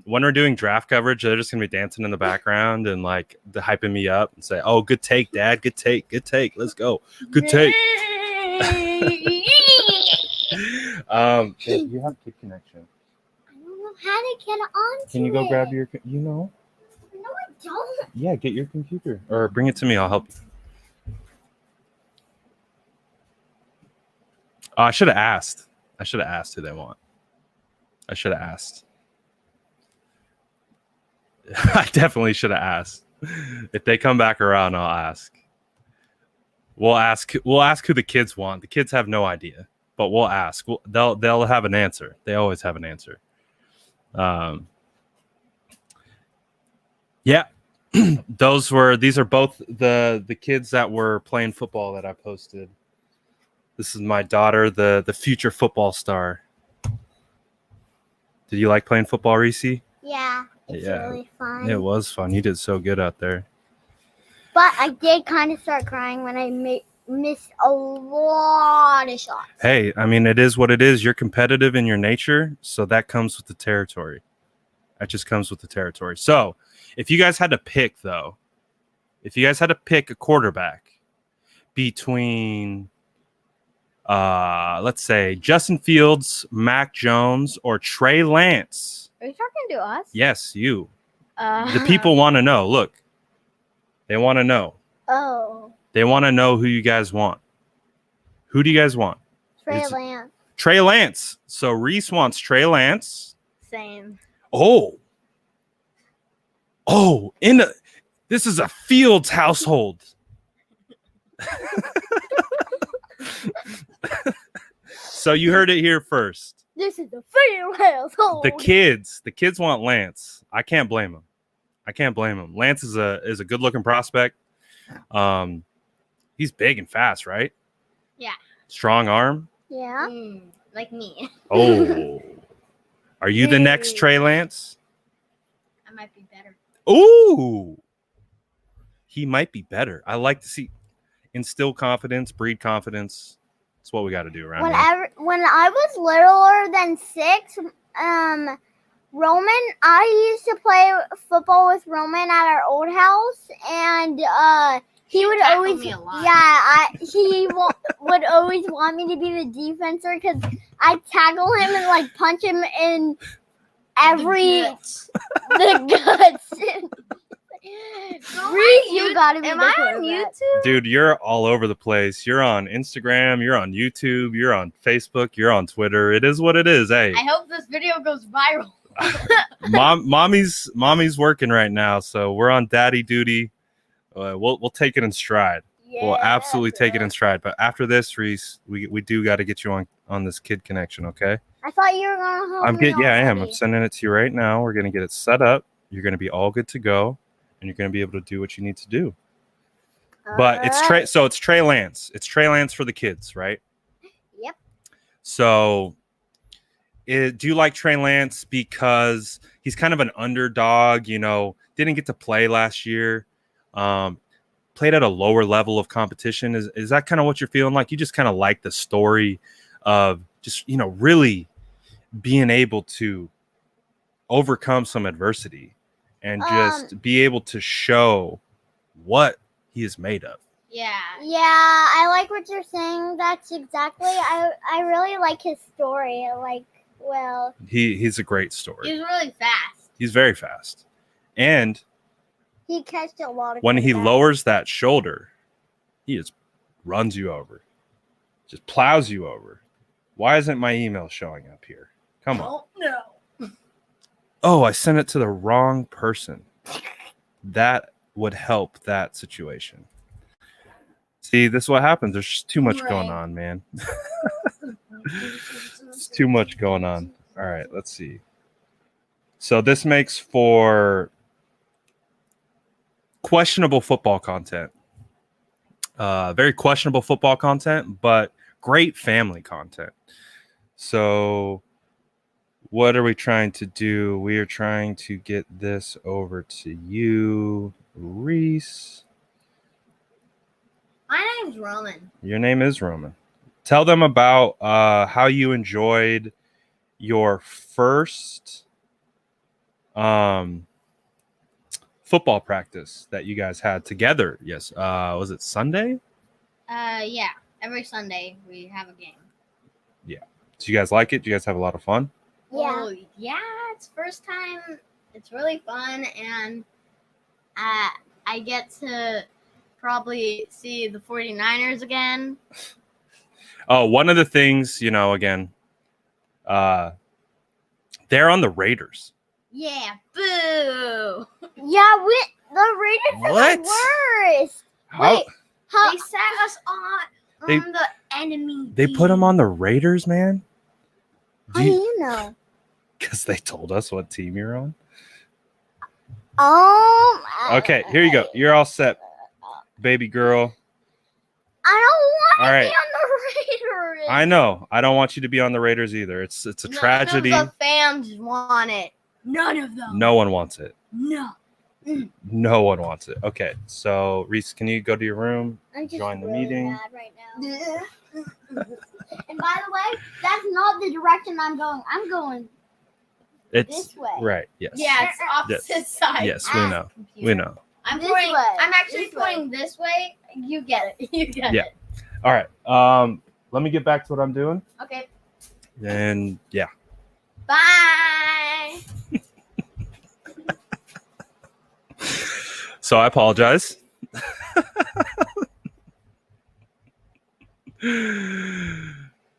when we're doing draft coverage, they're just gonna be dancing in the background and like hyping me up and say, "Oh, good take, Dad. Good take. Good take. Let's go. Good take." You have good connection. I don't know how to get on. Can you go grab your? You know. No, I don't. Yeah, get your computer or bring it to me. I'll help you. I should have asked. Who they want. I should have asked. I definitely should have asked. If they come back around, I'll ask. We'll ask who the kids want. The kids have no idea, but we'll ask. They'll have an answer. They always have an answer. Yeah. These are both the kids that were playing football that I posted. This is my daughter, the future football star. Did you like playing football, Reese? Yeah, it's really fun. It was fun. You did so good out there. But I did kind of start crying when I missed a lot of shots. Hey, I mean, it is what it is. You're competitive in your nature, so that comes with the territory. That just comes with the territory. So, if you guys had to pick, though, a quarterback between, let's say, Justin Fields, Mac Jones, or Trey Lance. Are you talking to us? Yes, you. The people want to know. Look, they want to know. Oh. They want to know who you guys want. Who do you guys want? Trey Lance. Trey Lance. So Reese wants Trey Lance. Same. Oh, this is a Fields household. So you heard it here first. This is a Fields household. The kids want Lance. I can't blame them. Lance is a good looking prospect. He's big and fast, right? Yeah. Strong arm. Yeah. Like me. Oh. Are you the next Trey Lance? I might be better. Ooh. he might be better. I like to see instill confidence, breed confidence. That's what we got to do around here. When I was littler than 6, Roman, I used to play football with Roman at our old house, and he would tackled always, me a lot. he would always want me to be the defender because I'd tackle him and like punch him in the guts. Reese, you gotta be Am the I on quarterback. YouTube? Dude, you're all over the place. You're on Instagram, you're on YouTube, you're on Facebook, you're on Twitter. It is what it is. Hey, I hope this video goes viral. mommy's working right now, so we're on daddy duty. We'll take it in stride. We'll absolutely take it in stride. But after this, Reese, we do got to get you on this kid connection, okay? I thought you were gonna help me. I am. I'm already. sending it to you right now. We're gonna get it set up. You're gonna be all good to go, and you're gonna be able to do what you need to do. But it's Alright. it's Trey Lance. It's Trey Lance for the kids, right? Yep. So, do you like Trey Lance because he's kind of an underdog? You know, didn't get to play last year. Played at a lower level of competition. Is that kind of what you're feeling like? You just kind of like the story of just, you know, really being able to overcome some adversity and just be able to show what he is made of. Yeah. Yeah, I like what you're saying. That's exactly. I really like his story. He's a great story. He's really fast. He's very fast. And he catched a lot of. when he quarterbacks. lowers that shoulder, he just runs you over. Just plows you over. Why isn't my email showing up here? Come on. Oh no. Oh, I sent it to the wrong person. That would help that situation. See, this is what happens. There's just too much going Right. on, man. It's too much going on. All right, let's see. So this makes for questionable football content. Very questionable football content, but great family content. So what are we trying to do? We are trying to get this over to you, Reese. My name's Roman. Your name is Roman. Tell them about how you enjoyed your first football practice that you guys had together. Yes. Was it Sunday? Yeah. Every Sunday we have a game. Do you guys like it? Do you guys have a lot of fun? Yeah. Well, yeah, it's first time. It's really fun, and I get to probably see the 49ers again. Oh, one of the things, you know, again, they're on the Raiders. Yeah, boo! Yeah, the Raiders are What? the worst. How Wait, how? They sat us on They- the enemy. they put them on the Raiders, man? How do you know? Because they told us what team you're on. Okay, Okay, here you go. You're all set, baby girl. I don't All want right. to be on the Raiders. I know. I don't want you to be on the Raiders either. It's a tragedy. None of the fans want it. None of them. No one wants it. No. No one wants it. Okay, so Reese, can you go to your room? I'm just Join the really meeting. mad right now. And by the way, that's not the direction I'm going. I'm going It's this way. right. Yes. Yeah, it's opposite side. Yes, we know. We know. I'm This pointing. way. I'm actually This way. pointing this way. You get it. You get Yeah. it. All right. Let me get back to what I'm doing. Okay. And yeah. Bye. So I apologize.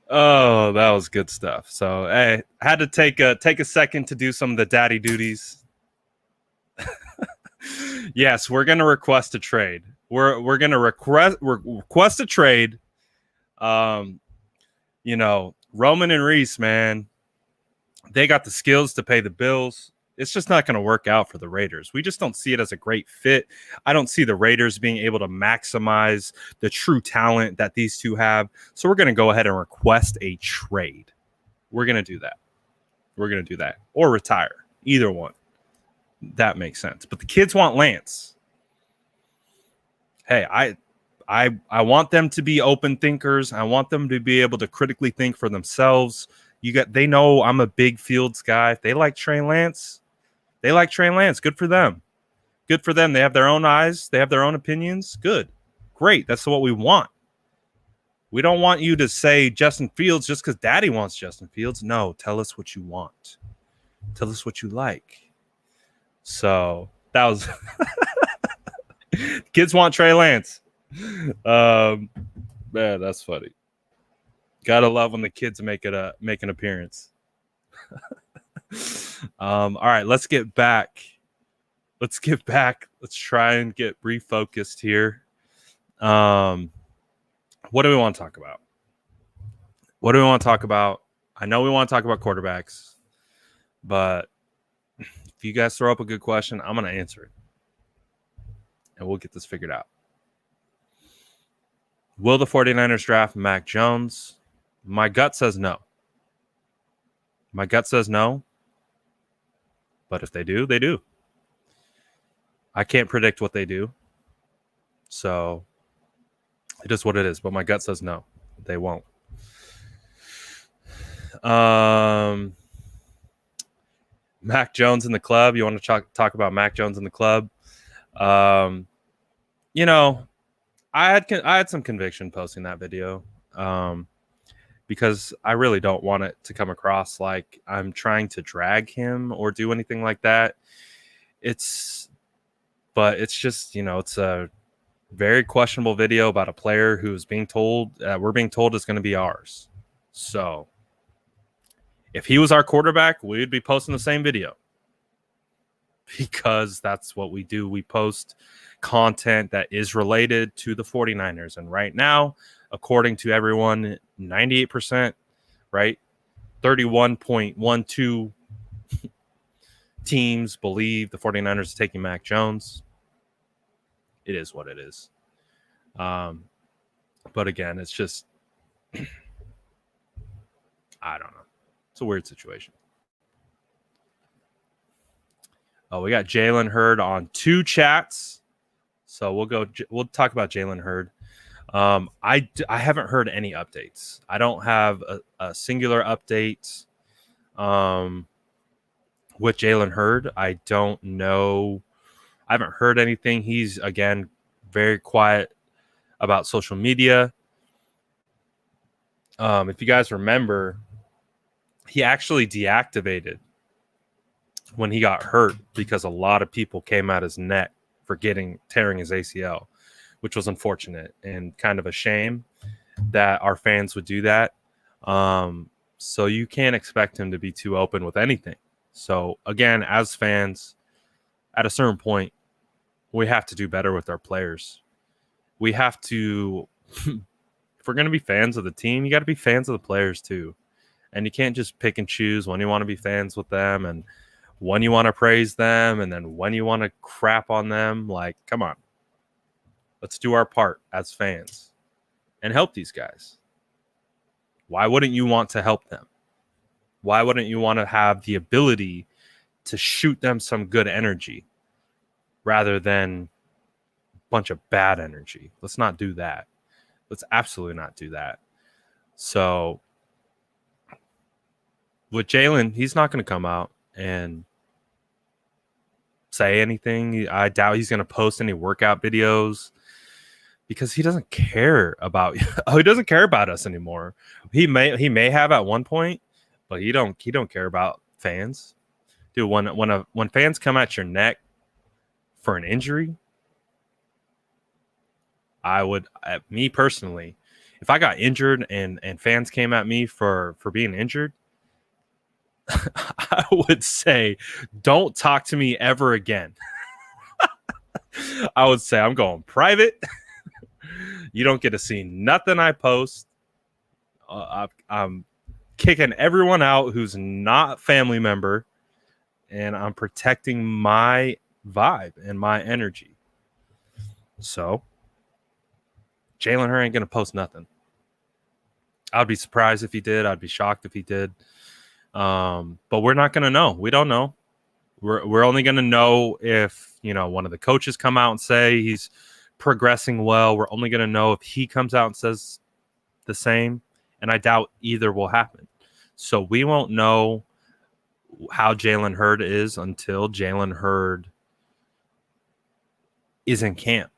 Oh, that was good stuff. So hey, I had to take a second to do some of the daddy duties. Yes, we're gonna request a trade. We're gonna request a trade. You know, Roman and Reese, man, they got the skills to pay the bills. It's just not going to work out for the Raiders. We just don't see it as a great fit. I don't see the Raiders being able to maximize the true talent that these two have. So we're going to go ahead and request a trade. We're going to do that. We're going to do that. Or retire. Either one. That makes sense. But the kids want Lance. hey, I want them to be open thinkers. I want them to be able to critically think for themselves. They know I'm a big Fields guy. If they like Trey Lance, they like Trey Lance. Good for them. Good for them. They have their own eyes. They have their own opinions. Good. Great. That's what we want. We don't want you to say Justin Fields just because daddy wants Justin Fields. No, tell us what you want. Tell us what you like. So that was kids want Trey Lance. Man, that's funny. Gotta love when the kids make an appearance. All right, let's get back. Let's try and get refocused here. What do we want to talk about? I know we want to talk about quarterbacks, but if you guys throw up a good question, I'm going to answer it. And we'll get this figured out. Will the 49ers draft Mac Jones? My gut says no. But if they do, they do. I can't predict what they do. So it is what it is. But my gut says no. They won't. Mac Jones in the club. You want to talk about Mac Jones in the club? I had some conviction posting that video because I really don't want it to come across like I'm trying to drag him or do anything like that. It's just, it's a very questionable video about a player who's being told we're being told is going to be ours. So if he was our quarterback, we'd be posting the same video because that's what we do. We post content that is related to the 49ers. And right now, according to everyone, 98%, right? 31.12 teams believe the 49ers are taking Mac Jones. It is what it is. But again, it's just, I don't know. It's a weird situation. Oh, we got Jalen Hurd on 2 chats. So we'll talk about Jalen Hurd. I haven't heard any updates. I don't have a singular update with Jalen Hurd. I don't know. I haven't heard anything. He's, again, very quiet about social media. If you guys remember, he actually deactivated when he got hurt because a lot of people came at his neck for tearing his ACL, which was unfortunate and kind of a shame that our fans would do that. So you can't expect him to be too open with anything. So again, as fans, at a certain point, we have to do better with our players. We have to, if we're going to be fans of the team, you got to be fans of the players too. And you can't just pick and choose when you want to be fans with them and when you want to praise them and then when you want to crap on them. Like, come on. Let's do our part as fans and help these guys. Why wouldn't you want to help them? Why wouldn't you want to have the ability to shoot them some good energy rather than a bunch of bad energy? Let's not do that. Let's absolutely not do that. So with Jalen, he's not going to come out and say anything. I doubt he's going to post any workout videos because he doesn't care about he doesn't care about us anymore. He may have at one point, but he don't care about fans. Dude, when fans come at your neck for an injury, me personally, if I got injured and fans came at me for being injured, I would say, don't talk to me ever again. I would say, I'm going private. You don't get to see nothing I post. I'm kicking everyone out who's not family member, and I'm protecting my vibe and my energy. So, Jalen Hurd ain't going to post nothing. I'd be surprised if he did. I'd be shocked if he did. But we're not going to know. We don't know. We're only going to know if, one of the coaches come out and say he's progressing well. We're only going to know if he comes out and says the same, and I doubt either will happen. So we won't know how Jalen Hurd is until Jalen Hurd is in camp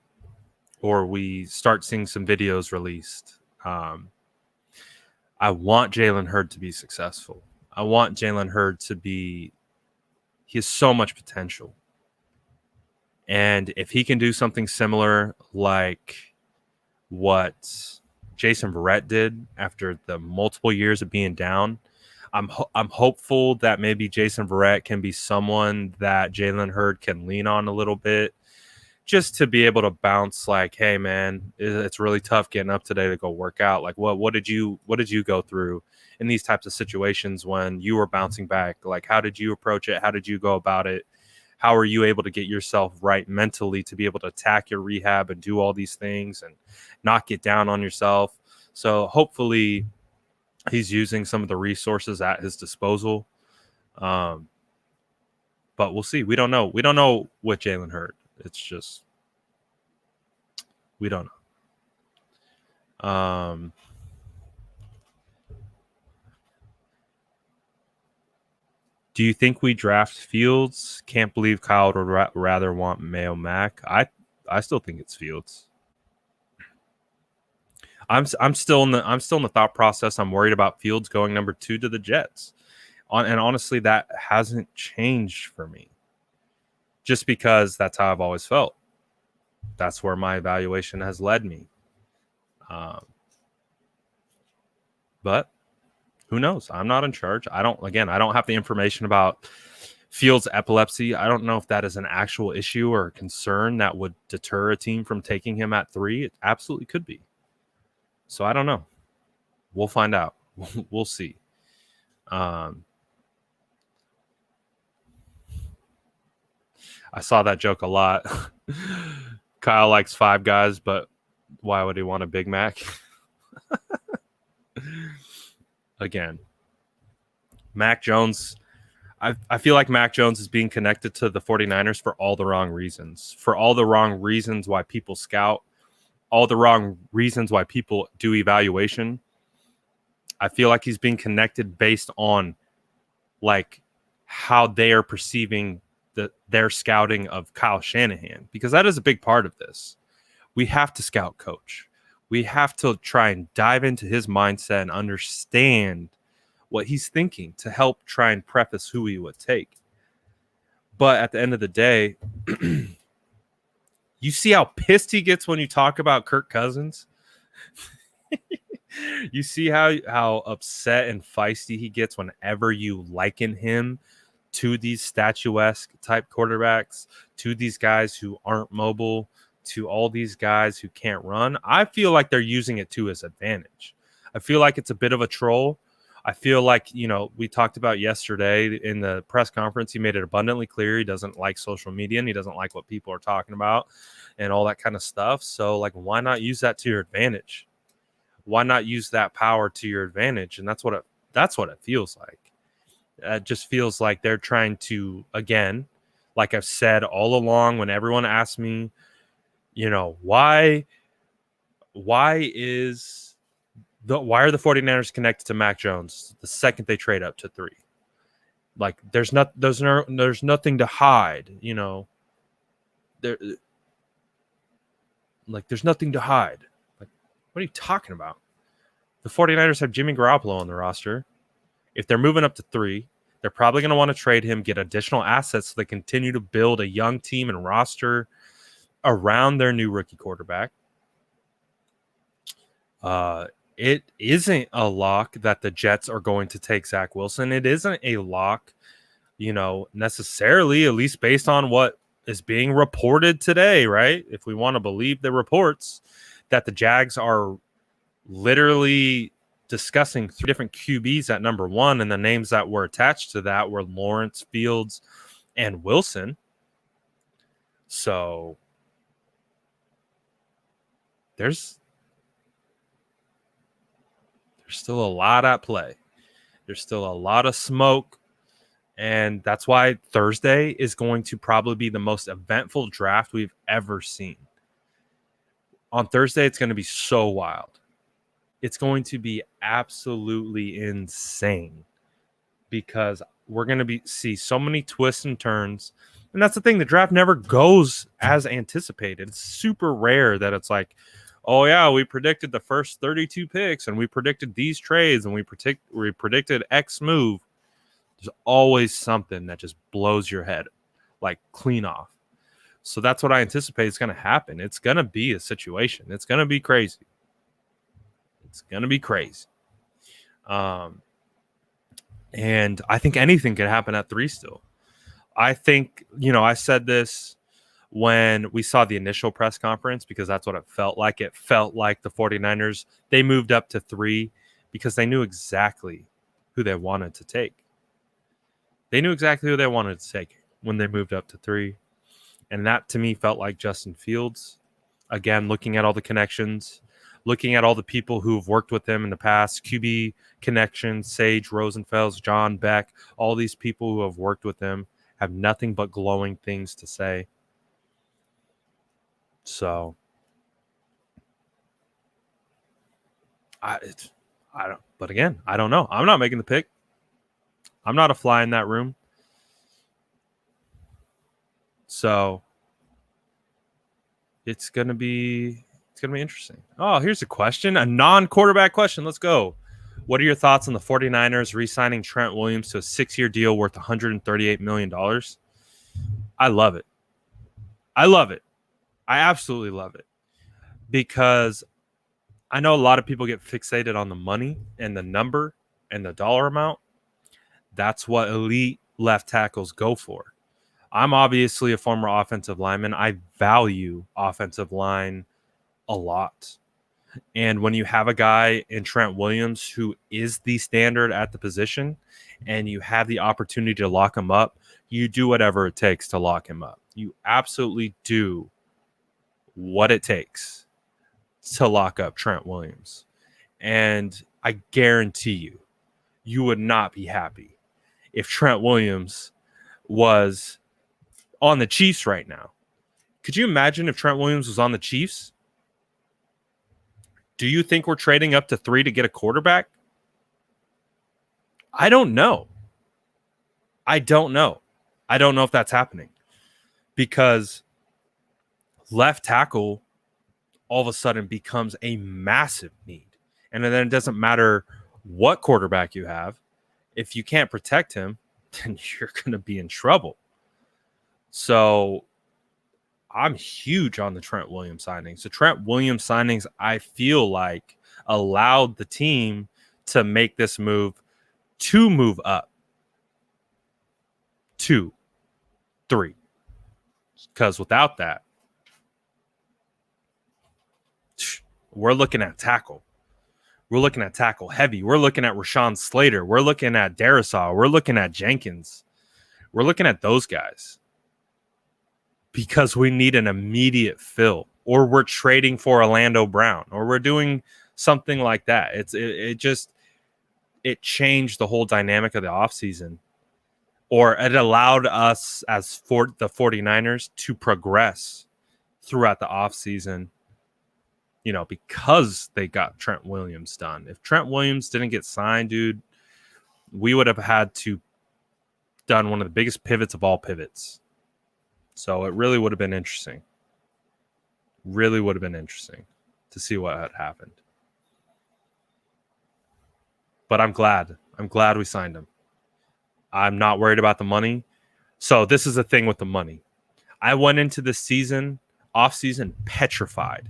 or we start seeing some videos released. I want Jalen Hurd to be successful. I want Jalen Hurd to be – he has so much potential. And if he can do something similar like what Jason Verrett did after the multiple years of being down, I'm hopeful that maybe Jason Verrett can be someone that Jalen Hurd can lean on a little bit, just to be able to bounce like, hey man, it's really tough getting up today to go work out. Like what did you go through in these types of situations when you were bouncing back? Like how did you approach it? How did you go about it? How are you able to get yourself right mentally to be able to attack your rehab and do all these things and not get down on yourself? So hopefully he's using some of the resources at his disposal. But we'll see. We don't know. We don't know with Jalen Hurd. It's just we don't know. Do you think we draft Fields? Can't believe Kyle would rather want Mayo Mac. I still think it's Fields. I'm still in the thought process. I'm worried about Fields going number 2 to the Jets. And honestly, that hasn't changed for me. Just because that's how I've always felt. That's where my evaluation has led me. But who knows? I'm not in charge. I don't have the information about Fields' epilepsy. I don't know if that is an actual issue or a concern that would deter a team from taking him at 3. It absolutely could be. So I don't know. We'll find out. We'll see. I saw that joke a lot. Kyle likes Five Guys, but why would he want a Big Mac? Again, Mac Jones, I feel like Mac Jones is being connected to the 49ers for all the wrong reasons. For all the wrong reasons why people scout, all the wrong reasons why people do evaluation. I feel like he's being connected based on like how they are perceiving their scouting of Kyle Shanahan, because that is a big part of this. We have to scout coach. We have to try and dive into his mindset and understand what he's thinking to help try and preface who he would take. But at the end of the day, you see how pissed he gets when you talk about Kirk Cousins? You see how upset and feisty he gets whenever you liken him to these statuesque type quarterbacks, to these guys who aren't mobile, to all these guys who can't run. I feel like they're using it to his advantage. I feel like it's a bit of a troll. I feel like, we talked about yesterday in the press conference, he made it abundantly clear he doesn't like social media and he doesn't like what people are talking about and all that kind of stuff. So, like, why not use that to your advantage? Why not use that power to your advantage? And that's what it feels like. It just feels like they're trying to, again, like I've said all along, when everyone asks me, why are the 49ers connected to Mac Jones the second they trade up to 3? Like there's nothing to hide, there's nothing to hide. Like, what are you talking about? The 49ers have Jimmy Garoppolo on the roster. If they're moving up to 3, they're probably going to want to trade him, get additional assets so they continue to build a young team and roster around their new rookie quarterback. It isn't a lock that the Jets are going to take Zach Wilson. It isn't a lock, necessarily, at least based on what is being reported today, right? If we want to believe the reports, that the Jags are literally discussing 3 different QBs at number 1, and the names that were attached to that were Lawrence, Fields, and Wilson. So there's still a lot at play. There's still a lot of smoke. And that's why Thursday is going to probably be the most eventful draft we've ever seen. On Thursday, it's going to be so wild. It's going to be absolutely insane because we're going to see so many twists and turns. And that's the thing. The draft never goes as anticipated. It's super rare that it's like, oh, yeah, we predicted the first 32 picks and we predicted these trades and we predicted X move. There's always something that just blows your head like clean off. So that's what I anticipate is going to happen. It's going to be a situation. It's going to be crazy. It's going to be crazy. And I think anything can happen at 3 still. I think, I said this when we saw the initial press conference because that's what it felt like. It felt like the 49ers, they moved up to 3 because they knew exactly who they wanted to take. They knew exactly who they wanted to take when they moved up to 3. And that to me felt like Justin Fields. Again, looking at all the connections, looking at all the people who have worked with him in the past, QB connections, Sage Rosenfels, John Beck, all these people who have worked with him have nothing but glowing things to say. So I don't. But again, I don't know. I'm not making the pick. I'm not a fly in that room. So it's gonna be interesting. Oh, here's a question, a non-quarterback question. Let's go. What are your thoughts on the 49ers re-signing Trent Williams to a 6-year deal worth $138 million? I love it. I absolutely love it. Because I know a lot of people get fixated on the money and the number and the dollar amount. That's what elite left tackles go for. I'm obviously a former offensive lineman. I value offensive line a lot. And when you have a guy in Trent Williams who is the standard at the position and you have the opportunity to lock him up, you do whatever it takes to lock him up. You absolutely do what it takes to lock up Trent Williams. And I guarantee you would not be happy if Trent Williams was on the Chiefs right now. Could you imagine if Trent Williams was on the Chiefs? Do you think we're trading up to 3 to get a quarterback? I don't know. I don't know if that's happening because left tackle all of a sudden becomes a massive need. And then it doesn't matter what quarterback you have. If you can't protect him, then you're going to be in trouble. So I'm huge on the Trent Williams signings. The Trent Williams signings, I feel like, allowed the team to make this move to move up 2, 3. Because without that, we're looking at tackle. We're looking at tackle heavy. We're looking at Rashawn Slater. We're looking at Darisaw. We're looking at Jenkins. We're looking at those guys because we need an immediate fill, or we're trading for Orlando Brown, or we're doing something like that. It changed the whole dynamic of the offseason, or it allowed us as for the 49ers to progress throughout the offseason. Because they got Trent Williams done. If Trent Williams didn't get signed, dude, we would have had to done one of the biggest pivots of all pivots. So it really would have been interesting. Really would have been interesting to see what had happened. But I'm glad. I'm glad we signed him. I'm not worried about the money. So this is the thing with the money. I went into this off-season, petrified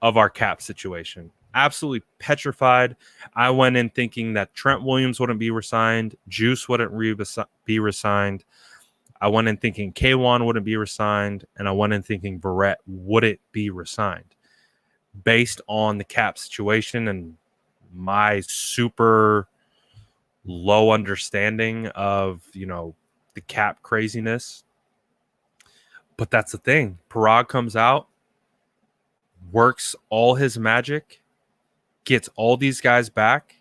of our cap situation. Absolutely petrified. I went in thinking that Trent Williams wouldn't be resigned. Juice wouldn't be resigned. I went in thinking K1 wouldn't be resigned. And I went in thinking Barrett wouldn't be resigned. Based on the cap situation and my super low understanding of, the cap craziness. But that's the thing. Parag comes out, works all his magic, gets all these guys back,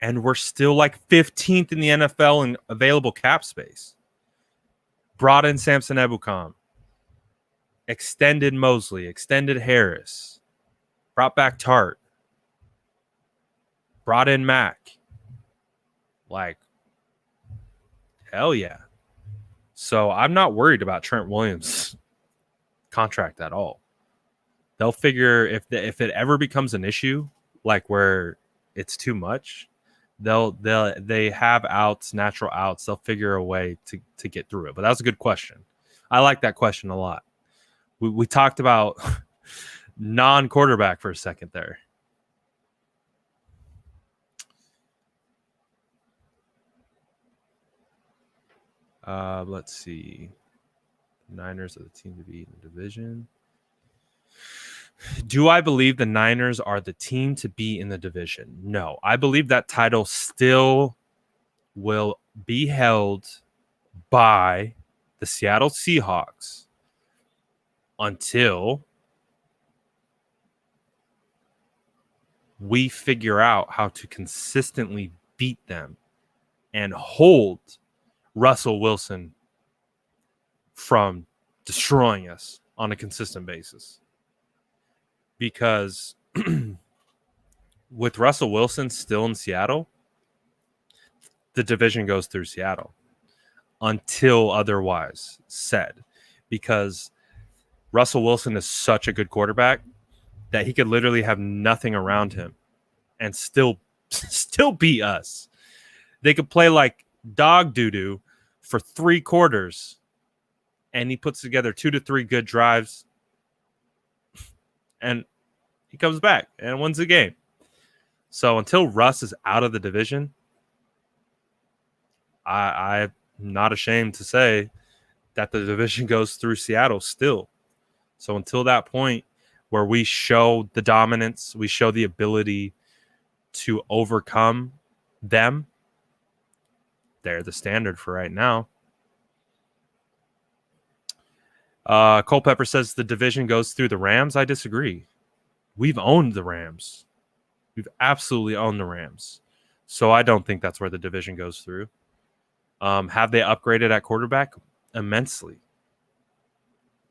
and we're still like 15th in the NFL in available cap space. Brought in Samson Ebukam. extended Mosley, extended Harris, brought back Tart, brought in Mack. Like, hell yeah. So I'm not worried about Trent Williams' contract at all. They'll figure if it ever becomes an issue, like where it's too much, they have outs, natural outs. They'll figure a way to get through it. But that was a good question. I like that question a lot. We talked about non-quarterback for a second there. Let's see. Niners are the team to beat in the division. Do I believe the Niners are the team to be in the division? No. I believe that title still will be held by the Seattle Seahawks until we figure out how to consistently beat them and hold Russell Wilson from destroying us on a consistent basis. Because with Russell Wilson still in Seattle, the division goes through Seattle until otherwise said. Because Russell Wilson is such a good quarterback that he could literally have nothing around him and still beat us. They could play like dog doo-doo for 3 quarters, and he puts together 2 to 3 good drives, and he comes back and wins the game. So until Russ is out of the division, I'm not ashamed to say that the division goes through Seattle still. So until that point where we show the dominance, we show the ability to overcome them, they're the standard for right now. Culpepper says the division goes through the Rams. I disagree. We've owned the Rams. We've absolutely owned the Rams. So I don't think that's where the division goes through. Have they upgraded at quarterback? Immensely.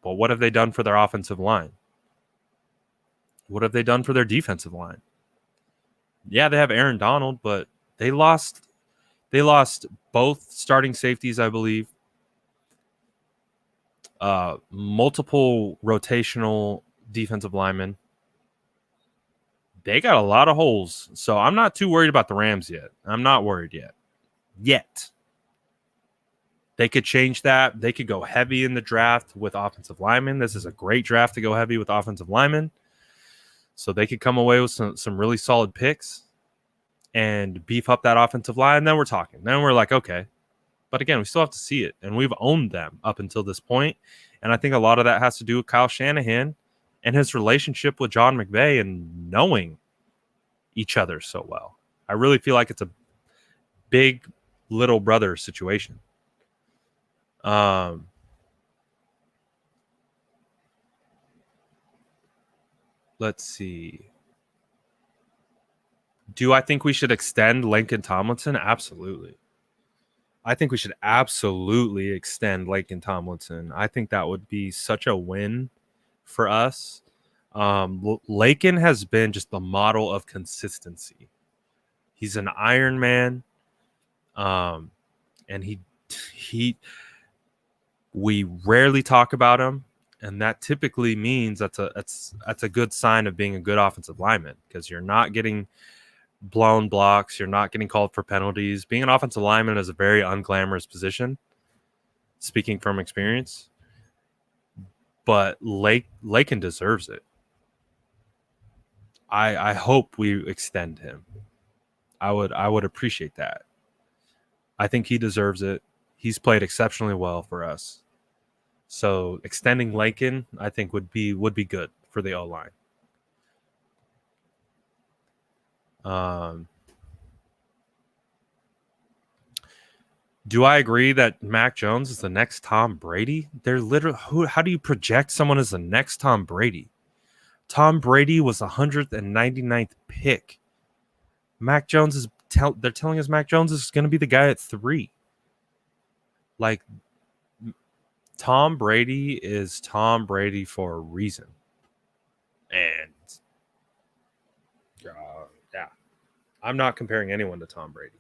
But what have they done for their offensive line? What have they done for their defensive line? Yeah, they have Aaron Donald, but they lost both starting safeties, I believe. Multiple rotational defensive linemen. They got a lot of holes. So I'm not too worried about the Rams yet. I'm not worried yet. They could change that. They could go heavy in the draft with offensive linemen. This is a great draft to go heavy with offensive linemen. So they could come away with some really solid picks and beef up that offensive line. And then we're talking. Then we're like, okay. But again, we still have to see it. And we've owned them up until this point. And I think a lot of that has to do with Kyle Shanahan and his relationship with John McVay and knowing each other so well. I really feel like it's a big little brother situation. Let's see. Do I think we should extend Laken Tomlinson? Absolutely. I think we should absolutely extend Laken Tomlinson. I think that would be such a win for us. Laken has been just the model of consistency. He's an Iron Man. And we rarely talk about him. And that typically means that's a good sign of being a good offensive lineman, because you're not getting blown blocks, you're not getting called for penalties. Being an offensive lineman is a very unglamorous position, speaking from experience. But Laken deserves it. I hope we extend him. I would appreciate that. I think he deserves it. He's played exceptionally well for us. So extending Laken, I think, would be good for the O-line. Do I agree that Mac Jones is the next Tom Brady? They're literally, how do you project someone as the next Tom Brady? Tom Brady was the 199th pick. Mac Jones is they're telling us Mac Jones is going to be the guy at 3. Like, Tom Brady is Tom Brady for a reason. And yeah, I'm not comparing anyone to Tom Brady.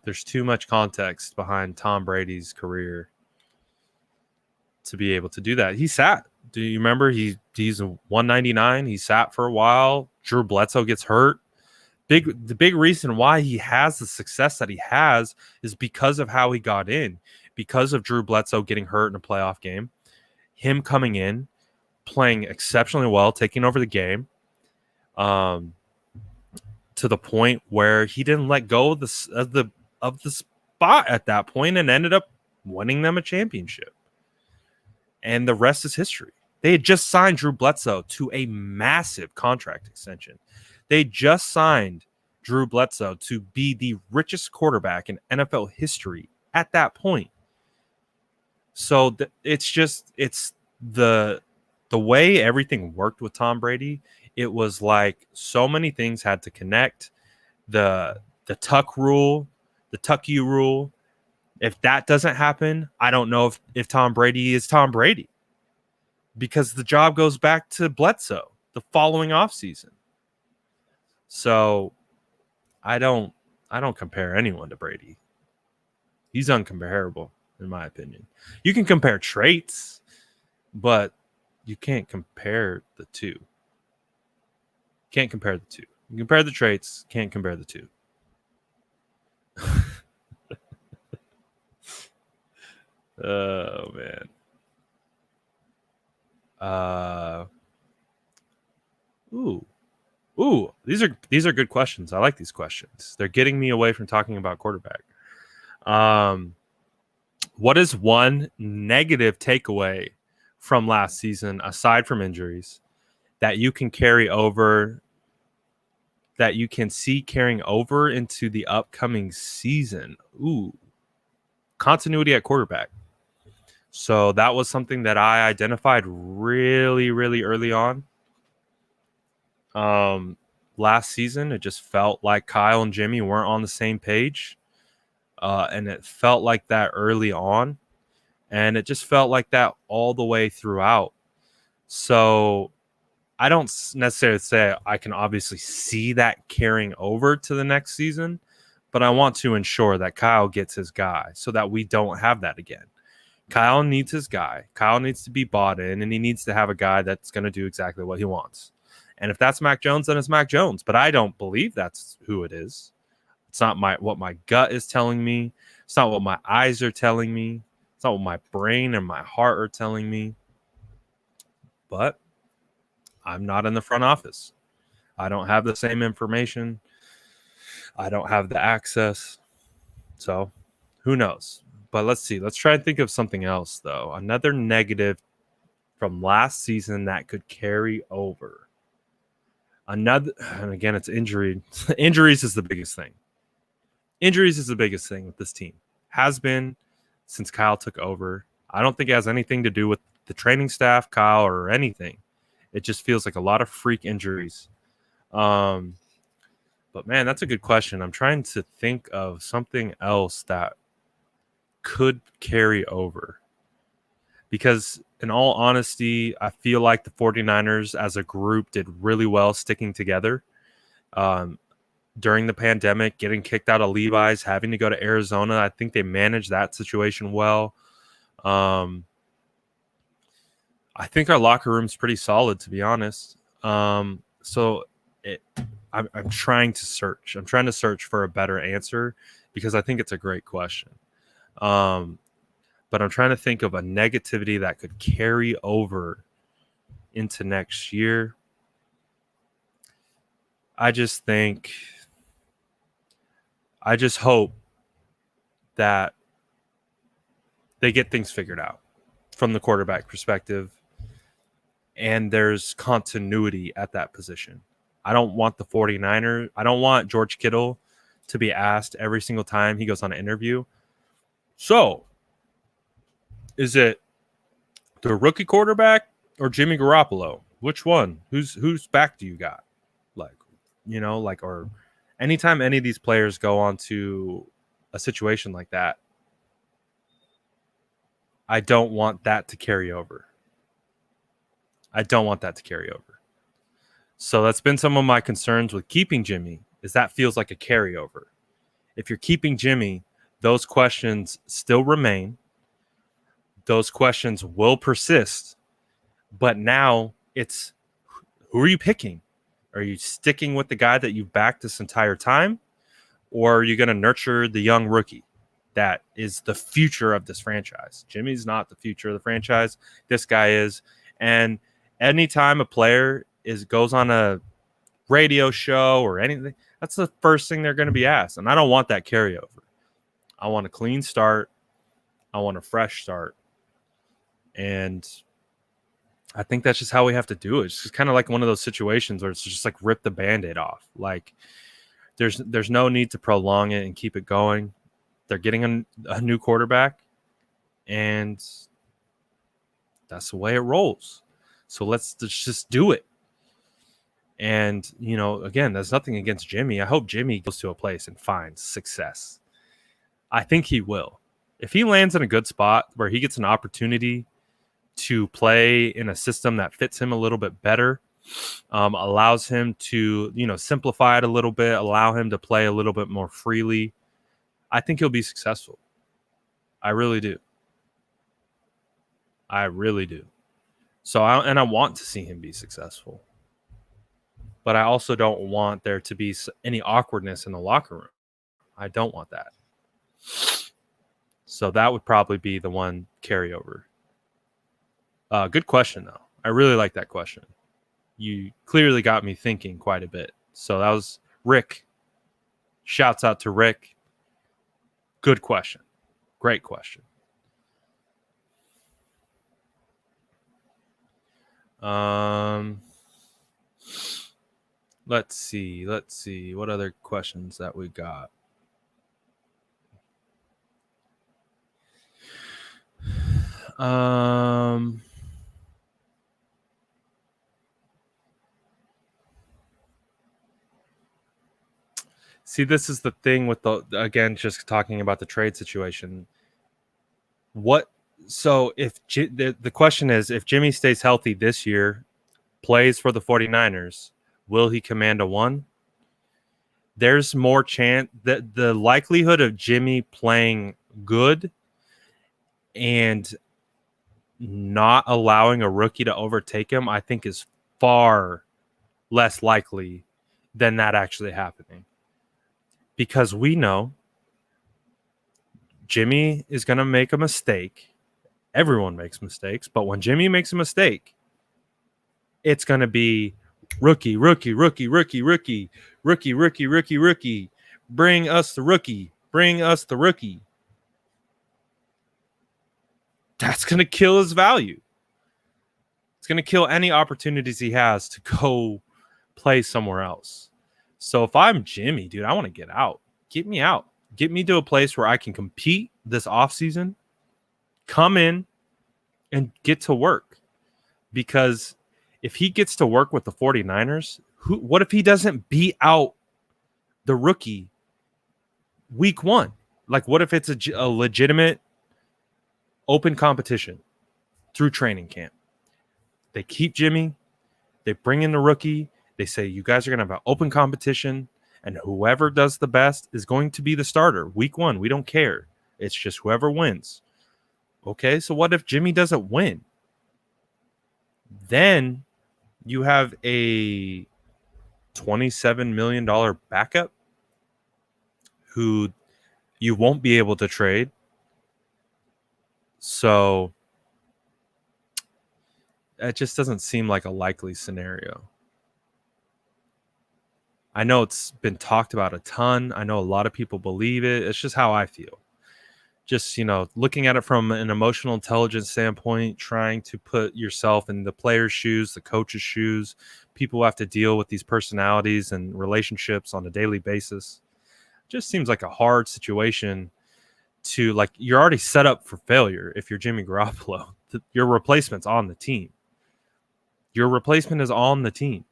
There's too much context behind Tom Brady's career to be able to do that. He sat. Do you remember? He's a 199. He sat for a while. Drew Bledsoe gets hurt. The big reason why he has the success that he has is because of how he got in, because of Drew Bledsoe getting hurt in a playoff game, him coming in, playing exceptionally well, taking over the game, to the point where he didn't let go of the spot at that point and ended up winning them a championship. And the rest is history. They had just signed Drew Bledsoe to a massive contract extension. They just signed Drew Bledsoe to be the richest quarterback in NFL history at that point. So it's the way everything worked with Tom Brady. It was like so many things had to connect. The tuck rule, the tuck you rule. If that doesn't happen, I don't know if Tom Brady is Tom Brady, because the job goes back to Bledsoe the following offseason. So I don't compare anyone to Brady. He's uncomparable, in my opinion. You can compare traits, but you can't compare the two. Can't compare the two. You compare the traits, can't compare the two. Oh man. Ooh, these are good questions. I like these questions. They're getting me away from talking about quarterback. What is one negative takeaway from last season, aside from injuries, that you can carry over, that you can see carrying over into the upcoming season? Ooh, continuity at quarterback. So that was something that I identified really, really early on. Last season, it just felt like Kyle and Jimmy weren't on the same page. And it felt like that early on. And it just felt like that all the way throughout. So I don't necessarily say I can obviously see that carrying over to the next season, but I want to ensure that Kyle gets his guy so that we don't have that again. Kyle needs his guy. Kyle needs to be bought in, and he needs to have a guy that's going to do exactly what he wants. And if that's Mac Jones, then it's Mac Jones. But I don't believe that's who it is. It's not what my gut is telling me. It's not what my eyes are telling me. It's not what my brain and my heart are telling me. But I'm not in the front office. I don't have the same information. I don't have the access. So who knows? But let's see. Let's try and think of something else, though. Another negative from last season that could carry over. And again, it's injury. Injuries is the biggest thing. Injuries is the biggest thing with this team. Has been since Kyle took over. I don't think it has anything to do with the training staff, Kyle, or anything. It just feels like a lot of freak injuries. But man, that's a good question. I'm trying to think of something else that could carry over. Because in all honesty, I feel like the 49ers as a group did really well sticking together. During the pandemic, getting kicked out of Levi's, having to go to Arizona, I think they managed that situation well. I think our locker room's pretty solid, to be honest. I'm trying to search. I'm trying to search for a better answer because I think it's a great question. But I'm trying to think of a negativity that could carry over into next year. I just hope that they get things figured out from the quarterback perspective and there's continuity at that position. I don't want the 49ers. I don't want George Kittle to be asked every single time he goes on an interview. So, is it the rookie quarterback or Jimmy Garoppolo? Which one? Whose back do you got? Or anytime any of these players go on to a situation like that, I don't want that to carry over. So that's been some of my concerns with keeping Jimmy, is that feels like a carryover. If you're keeping Jimmy, those questions still remain. Those questions will persist. But now it's, who are you picking? Are you sticking with the guy that you've backed this entire time? Or are you going to nurture the young rookie that is the future of this franchise? Jimmy's not the future of the franchise. This guy is. And anytime a player goes on a radio show or anything, that's the first thing they're going to be asked. And I don't want that carryover. I want a clean start. I want a fresh start. And I think that's just how we have to do it. It's just kind of like one of those situations where it's just like rip the Band-Aid off. Like there's no need to prolong it and keep it going. They're getting a new quarterback, and that's the way it rolls. So let's just do it. And, again, there's nothing against Jimmy. I hope Jimmy goes to a place and finds success. I think he will. If he lands in a good spot where he gets an opportunity to play in a system that fits him a little bit better, allows him to, simplify it a little bit, allow him to play a little bit more freely, I think he'll be successful. I really do. So I want to see him be successful. But I also don't want there to be any awkwardness in the locker room. I don't want that. So that would probably be the one carryover. Good question, though. I really like that question. You clearly got me thinking quite a bit. So that was Rick. Shouts out to Rick. Good question. Great question. Let's see. What other questions that we got? See, this is the thing with just talking about the trade situation. So if the question is, if Jimmy stays healthy this year, plays for the 49ers, will he command a 1? There's more chance that the likelihood of Jimmy playing good and not allowing a rookie to overtake him, I think, is far less likely than that actually happening. Because we know Jimmy is going to make a mistake. Everyone makes mistakes, but when Jimmy makes a mistake, it's going to be rookie. Bring us the rookie. That's going to kill his value. It's going to kill any opportunities he has to go play somewhere else. So if I'm Jimmy, dude, I want to get out. Get me out. Get me to a place where I can compete this offseason, come in, and get to work. Because if he gets to work with the 49ers, what if he doesn't beat out the rookie week 1? Like, what if it's a legitimate open competition through training camp? They keep Jimmy. They bring in the rookie. They say, you guys are going to have an open competition, and whoever does the best is going to be the starter. Week 1, we don't care. It's just whoever wins. Okay, so what if Jimmy doesn't win? Then you have a $27 million backup who you won't be able to trade. So it just doesn't seem like a likely scenario. I know it's been talked about a ton. I know a lot of people believe it. It's just how I feel. Just, looking at it from an emotional intelligence standpoint, trying to put yourself in the player's shoes, the coach's shoes, people who have to deal with these personalities and relationships on a daily basis. Just seems like a hard situation to, like, you're already set up for failure if you're Jimmy Garoppolo. Your replacement's on the team. Your replacement is on the team.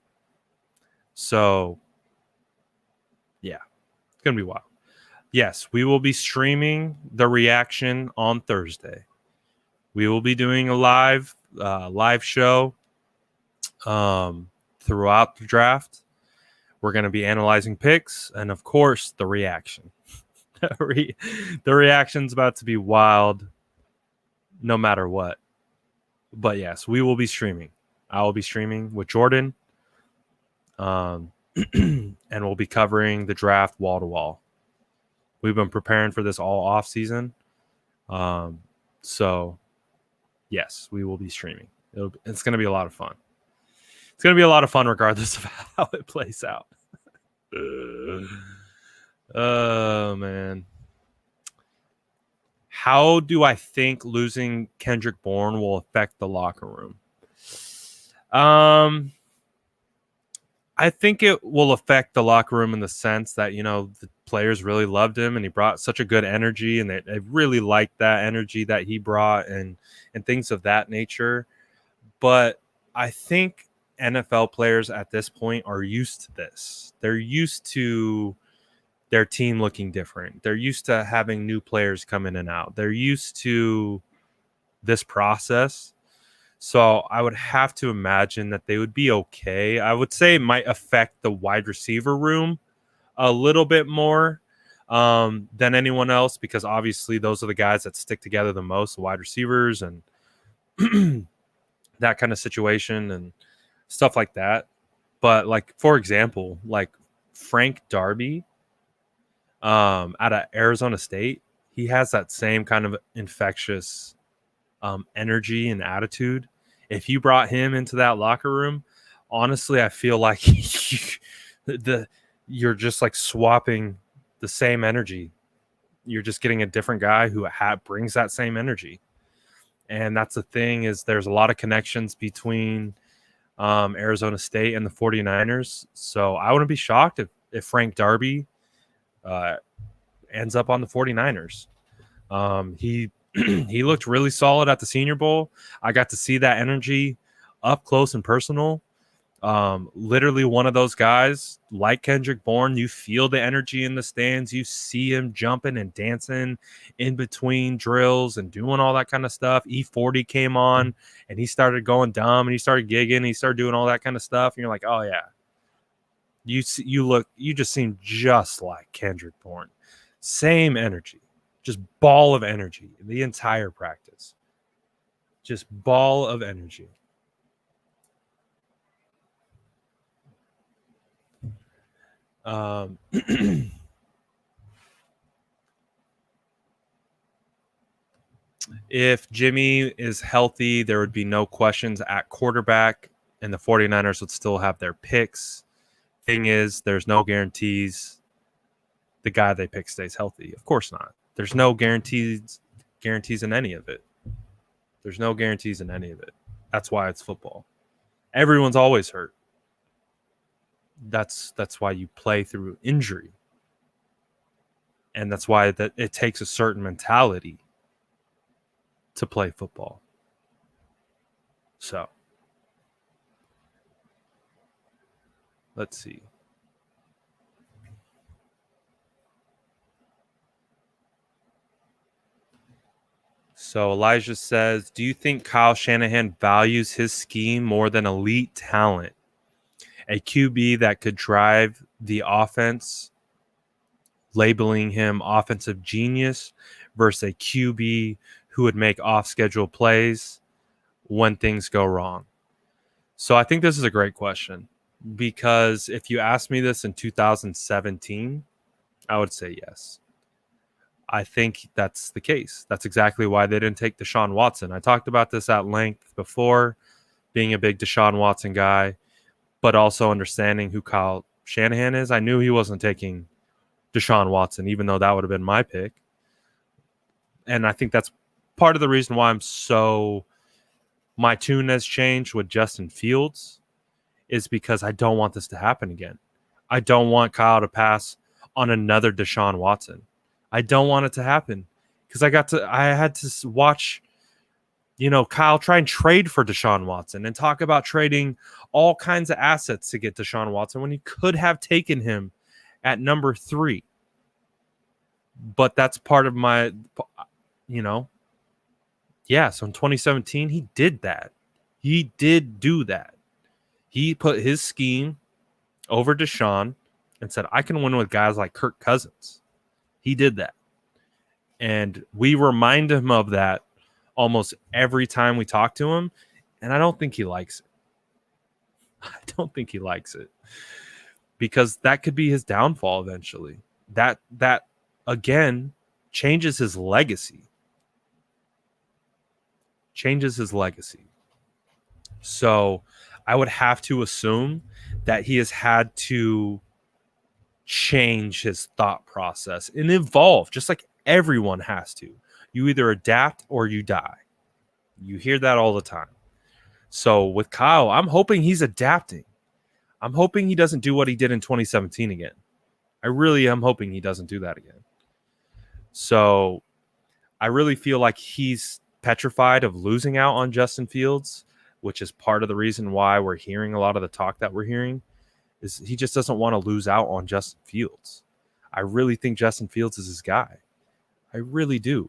So, yeah, it's going to be wild. Yes, we will be streaming the reaction on Thursday. We will be doing a live show throughout the draft. We're going to be analyzing picks and, of course, the reaction. The reaction's about to be wild no matter what. But, yes, we will be streaming. I will be streaming with Jordan. And we'll be covering the draft wall to wall. We've been preparing for this all off season. So, yes, we will be streaming. It's going to be a lot of fun. It's going to be a lot of fun regardless of how it plays out. Oh, man. How do I think losing Kendrick Bourne will affect the locker room? I think it will affect the locker room in the sense that, the players really loved him and he brought such a good energy, and they really liked that energy that he brought and things of that nature. But I think NFL players at this point are used to this. They're used to their team looking different. They're used to having new players come in and out. They're used to this process. So I would have to imagine that they would be okay. I would say it might affect the wide receiver room a little bit more than anyone else, because obviously those are the guys that stick together the most, the wide receivers and that kind of situation and stuff like that. But like, for example, like Frank Darby out of Arizona State, he has that same kind of infectious energy and attitude. If you brought him into that locker room, honestly, I feel like you're just like swapping the same energy. You're just getting a different guy who brings that same energy. And that's the thing, is there's a lot of connections between Arizona State and the 49ers. So I wouldn't be shocked if Frank Darby ends up on the 49ers. He looked really solid at the Senior Bowl. I got to see that energy up close and personal. Literally one of those guys like Kendrick Bourne. You feel the energy in the stands. You see him jumping and dancing in between drills and doing all that kind of stuff. E40 came on and he started going dumb and he started gigging. He started doing all that kind of stuff. And you're like, oh yeah, you just seem just like Kendrick Bourne. Same energy, just ball of energy the entire practice. Just ball of energy. If Jimmy is healthy, there would be no questions at quarterback, and the 49ers would still have their picks. Thing is, there's no guarantees the guy they pick stays healthy. Of course not. There's no guarantees in any of it. There's no guarantees in any of it. That's why it's football. Everyone's always hurt. That's why you play through injury. And that's why that it takes a certain mentality to play football. So, let's see. So Elijah says, do you think Kyle Shanahan values his scheme more than elite talent? A QB that could drive the offense, labeling him offensive genius, versus a QB who would make off-schedule plays when things go wrong? So I think this is a great question, because if you asked me this in 2017, I would say yes. I think that's the case. That's exactly why they didn't take Deshaun Watson. I talked about this at length before, being a big Deshaun Watson guy, but also understanding who Kyle Shanahan is. I knew he wasn't taking Deshaun Watson, even though that would have been my pick. And I think that's part of the reason why my tune has changed with Justin Fields, is because I don't want this to happen again. I don't want Kyle to pass on another Deshaun Watson. I don't want it to happen, because I had to watch, Kyle try and trade for Deshaun Watson and talk about trading all kinds of assets to get Deshaun Watson when he could have taken him at number 3. But that's part of my, Yeah, so in 2017, he did that. He did do that. He put his scheme over Deshaun and said, I can win with guys like Kirk Cousins. He did that. And we remind him of that almost every time we talk to him. And I don't think he likes it. I don't think he likes it. Because that could be his downfall eventually. That again changes his legacy. So I would have to assume that he has had to change his thought process and evolve, just like everyone has to. You either adapt or you die. You hear that all the time. So with Kyle, I'm hoping he's adapting. I'm hoping he doesn't do what he did in 2017 again. I really am hoping he doesn't do that again. So I really feel like he's petrified of losing out on Justin Fields, which is part of the reason why we're hearing a lot of the talk that we're hearing, is he just doesn't want to lose out on Justin Fields. I really think Justin Fields is his guy. I really do.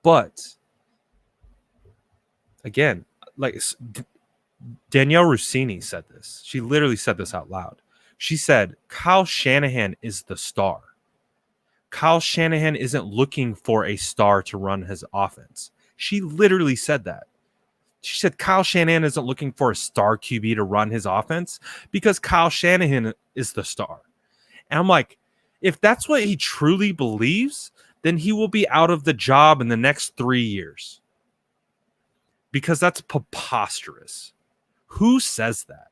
But again, like Danielle Rossini said this. She literally said this out loud. She said, Kyle Shanahan is the star. Kyle Shanahan isn't looking for a star to run his offense. She literally said that. She said Kyle Shanahan isn't looking for a star QB to run his offense because Kyle Shanahan is the star. And I'm like, if that's what he truly believes, then he will be out of the job in the next 3 years. Because that's preposterous. Who says that?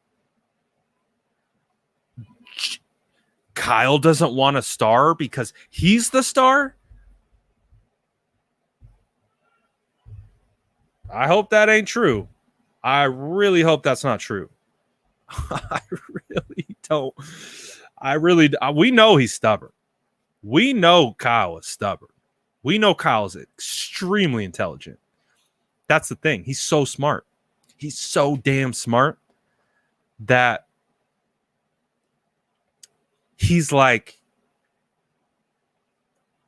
Kyle doesn't want a star because he's the star? I hope that ain't true. I really hope that's not true. I really don't. We know he's stubborn. We know Kyle is stubborn. We know Kyle is extremely intelligent. That's the thing. He's so smart. He's so damn smart that he's like,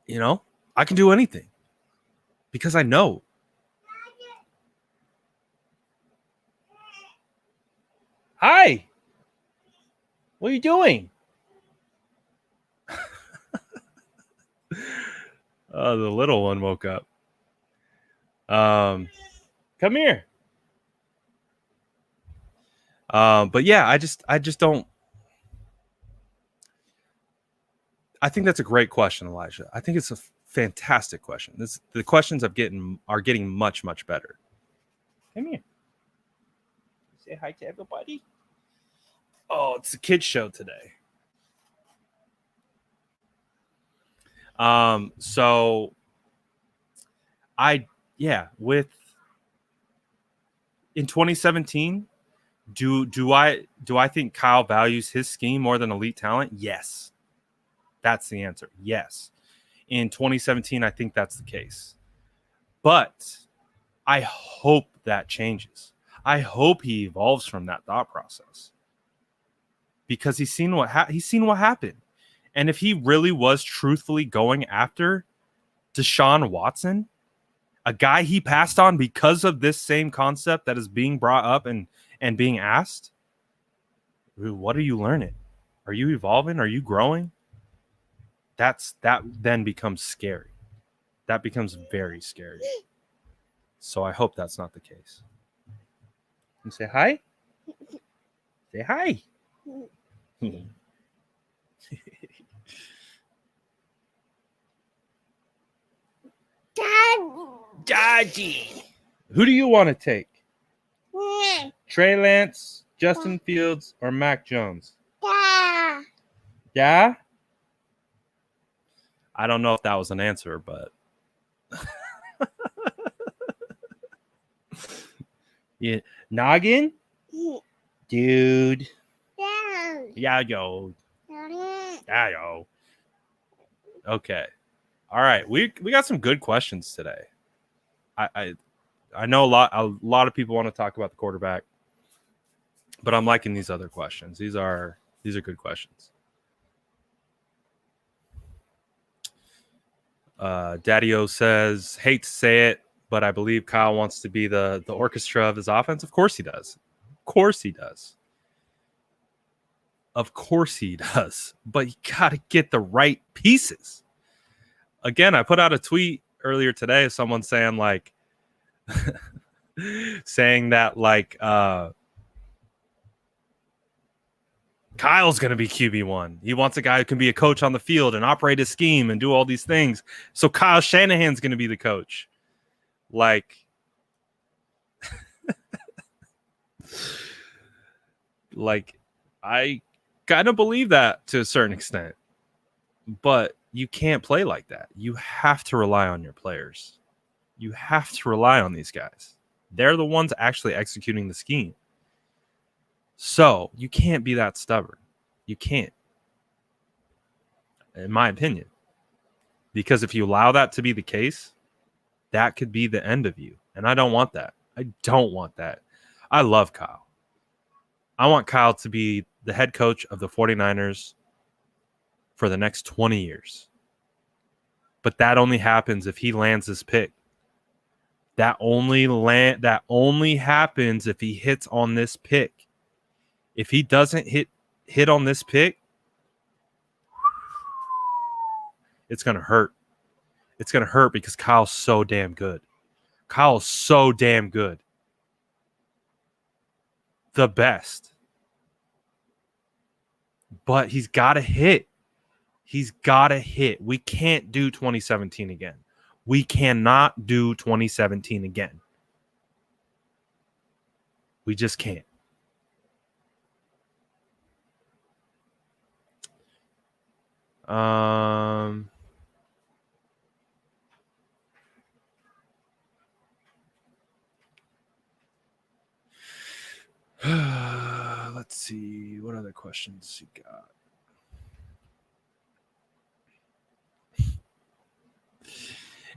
I can do anything because I know. Hi. What are you doing? The little one woke up. Come here. But yeah, I just don't. I think that's a great question, Elijah. I think it's a fantastic question. The questions are getting much, much better. Come here. Say hi to everybody. Oh, it's a kids show today. So in 2017, do I think Kyle values his scheme more than elite talent? Yes. That's the answer. Yes. In 2017, I think that's the case. But I hope that changes. I hope he evolves from that thought process. Because he's seen what happened. And if he really was truthfully going after Deshaun Watson, a guy he passed on because of this same concept that is being brought up and being asked, what are you learning? Are you evolving? Are you growing? That then becomes scary. That becomes very scary. So I hope that's not the case. And say hi. Say hi. Daddy. Who do you want to take? Trey Lance, Justin Fields, or Mac Jones? Yeah? I don't know if that was an answer, but yeah. Noggin? Dude. Yeah, yo. Okay. All right. We got some good questions today. I know a lot of people want to talk about the quarterback, but I'm liking these other questions. These are good questions. Daddy-O says, hate to say it, But I believe Kyle wants to be the orchestra of his offense. Of course he does. Of course he does. Of course he does. But you got to get the right pieces. Again, I put out a tweet earlier today of someone saying like saying that like Kyle's going to be QB1. He wants a guy who can be a coach on the field and operate his scheme and do all these things. So Kyle Shanahan's going to be the coach. Like, like I kind of believe that to a certain extent. But you can't play like that. You have to rely on your players. You have to rely on these guys. They're the ones actually executing the scheme. So you can't be that stubborn. You can't. In my opinion. Because if you allow that to be the case, that could be the end of you. And I don't want that. I don't want that. I love Kyle. I want Kyle to be the head coach of the 49ers for the next 20 years. But that only happens if he lands his pick. That only happens if he hits on this pick. If he doesn't hit on this pick, it's going to hurt. It's going to hurt because Kyle's so damn good. Kyle's so damn good. The best. But he's got to hit. He's got to hit. We can't do 2017 again. We cannot do 2017 again. We just can't. Let's see. What other questions you got?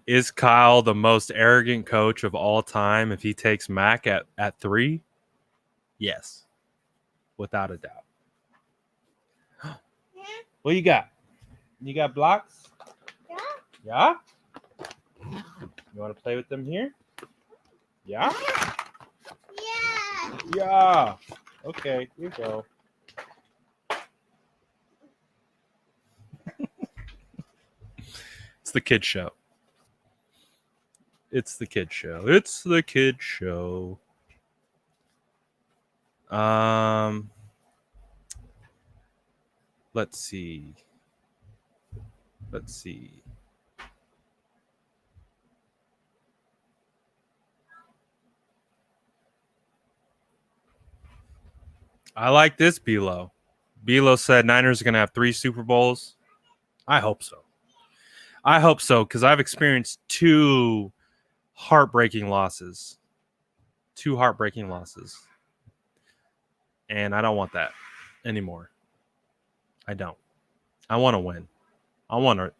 Is Kyle the most arrogant coach of all time if he takes Mac at 3? Yes. Without a doubt. What you got? You got blocks? Yeah? You want to play with them here? Yeah? Yeah. Okay, here you go. It's the kid show. It's the kid show. It's the kid show. Let's see. I like this, Bilo. Bilo said Niners are going to have 3 Super Bowls. I hope so. Because I've experienced 2 heartbreaking losses. 2 heartbreaking losses. And I don't want that anymore. I don't. I want to win. I want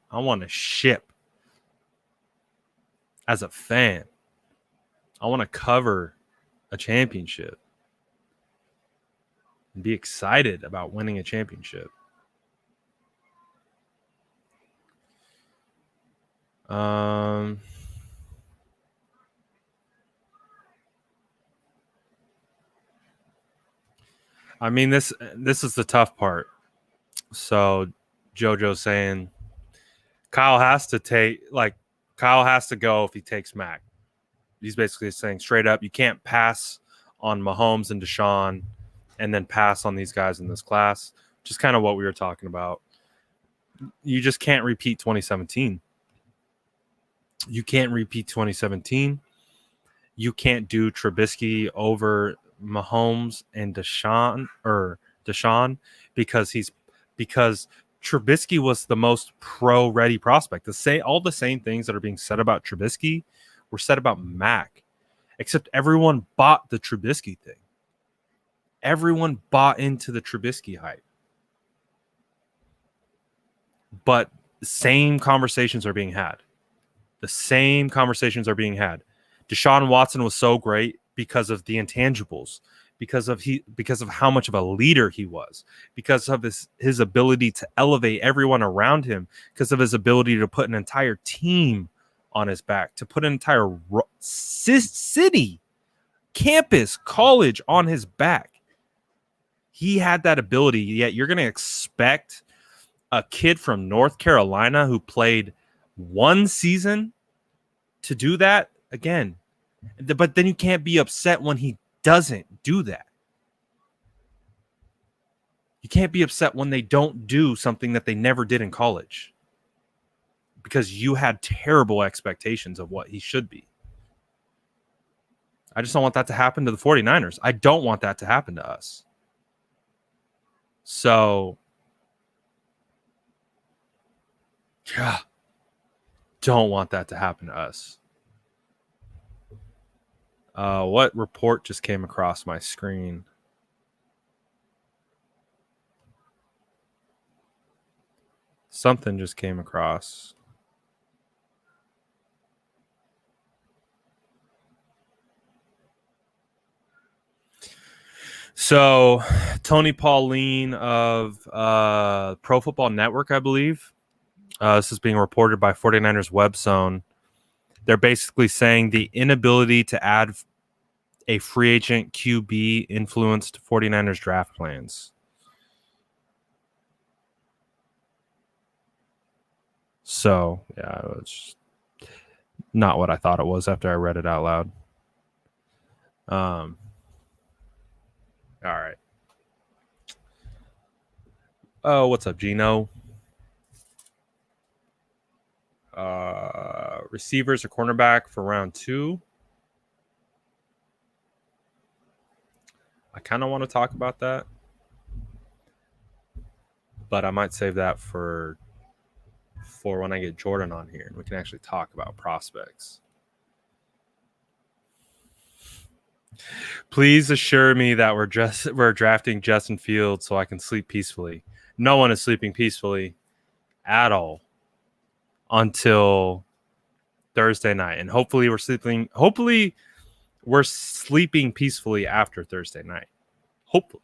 to ship as a fan. I want to cover a championship and be excited about winning a championship. I mean, this is the tough part. So JoJo's saying Kyle has to go if he takes Mac. He's basically saying straight up, you can't pass on Mahomes and Deshaun and then pass on these guys in this class, which is kind of what we were talking about. You just can't repeat 2017. You can't repeat 2017. You can't do Trubisky over Mahomes and Deshaun because Trubisky was the most pro-ready prospect. All the same things that are being said about Trubisky were said about Mac, except everyone bought the Trubisky thing. Everyone bought into the Trubisky hype. But the same conversations are being had. Deshaun Watson was so great because of the intangibles, because of how much of a leader he was, because of his ability to elevate everyone around him, because of his ability to put an entire team on his back, to put an entire city, campus, college on his back. He had that ability, yet you're going to expect a kid from North Carolina who played one season to do that again. But then you can't be upset when he doesn't do that. You can't be upset when they don't do something that they never did in college, because you had terrible expectations of what he should be. I just don't want that to happen to the 49ers. I don't want that to happen to us. So, yeah, don't want that to happen to us. What report just came across my screen? Something just came across. So, Tony Pauline of Pro Football Network, I believe. This is being reported by 49ers Web Zone. They're basically saying the inability to add a free agent QB influenced 49ers draft plans. So, yeah, it's not what I thought it was after I read it out loud. All right. Oh, what's up, Gino? Receivers or cornerback for round 2. I kind of want to talk about that, but I might save that for when I get Jordan on here and we can actually talk about prospects. Please assure me that we're drafting Justin Fields so I can sleep peacefully. No one is sleeping peacefully at all until Thursday night, and hopefully we're sleeping peacefully after Thursday night. Hopefully,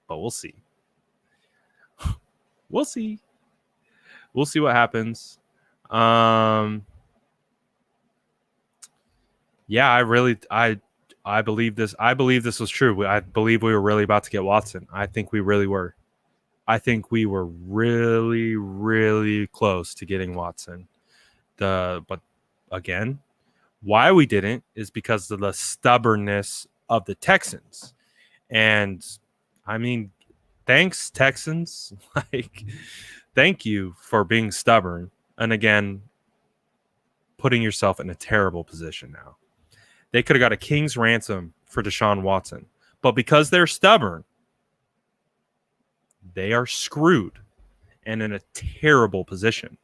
but we'll see. We'll see what happens. Yeah, I believe this. I believe this was true. I believe we were really about to get Watson. I think we really were. I think we were really, really close to getting Watson. But again, why we didn't is because of the stubbornness of the Texans. And I mean, thanks, Texans. Thank you for being stubborn. And again, putting yourself in a terrible position now. They could have got a king's ransom for Deshaun Watson. But because they're stubborn, they are screwed and in a terrible position.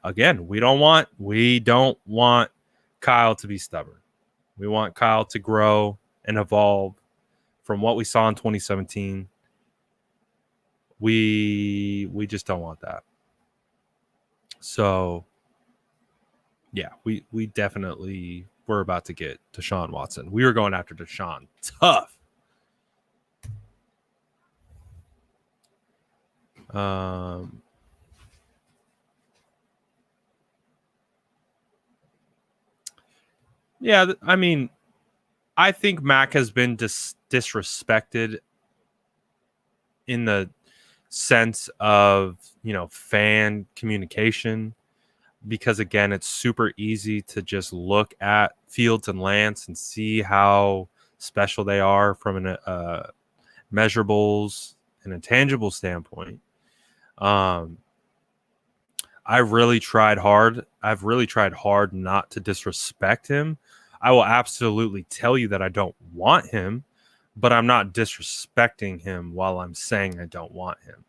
Again, we don't want Kyle to be stubborn. We want Kyle to grow and evolve from what we saw in 2017. We just don't want that. So, yeah, we definitely were about to get Deshaun Watson. We were going after Deshaun. Tough. Yeah, I mean, I think Mac has been disrespected in the sense of, fan communication, because again, it's super easy to just look at Fields and Lance and see how special they are from an measurables and intangible standpoint. I've really tried hard not to disrespect him. I will absolutely tell you that I don't want him, but I'm not disrespecting him while I'm saying I don't want him.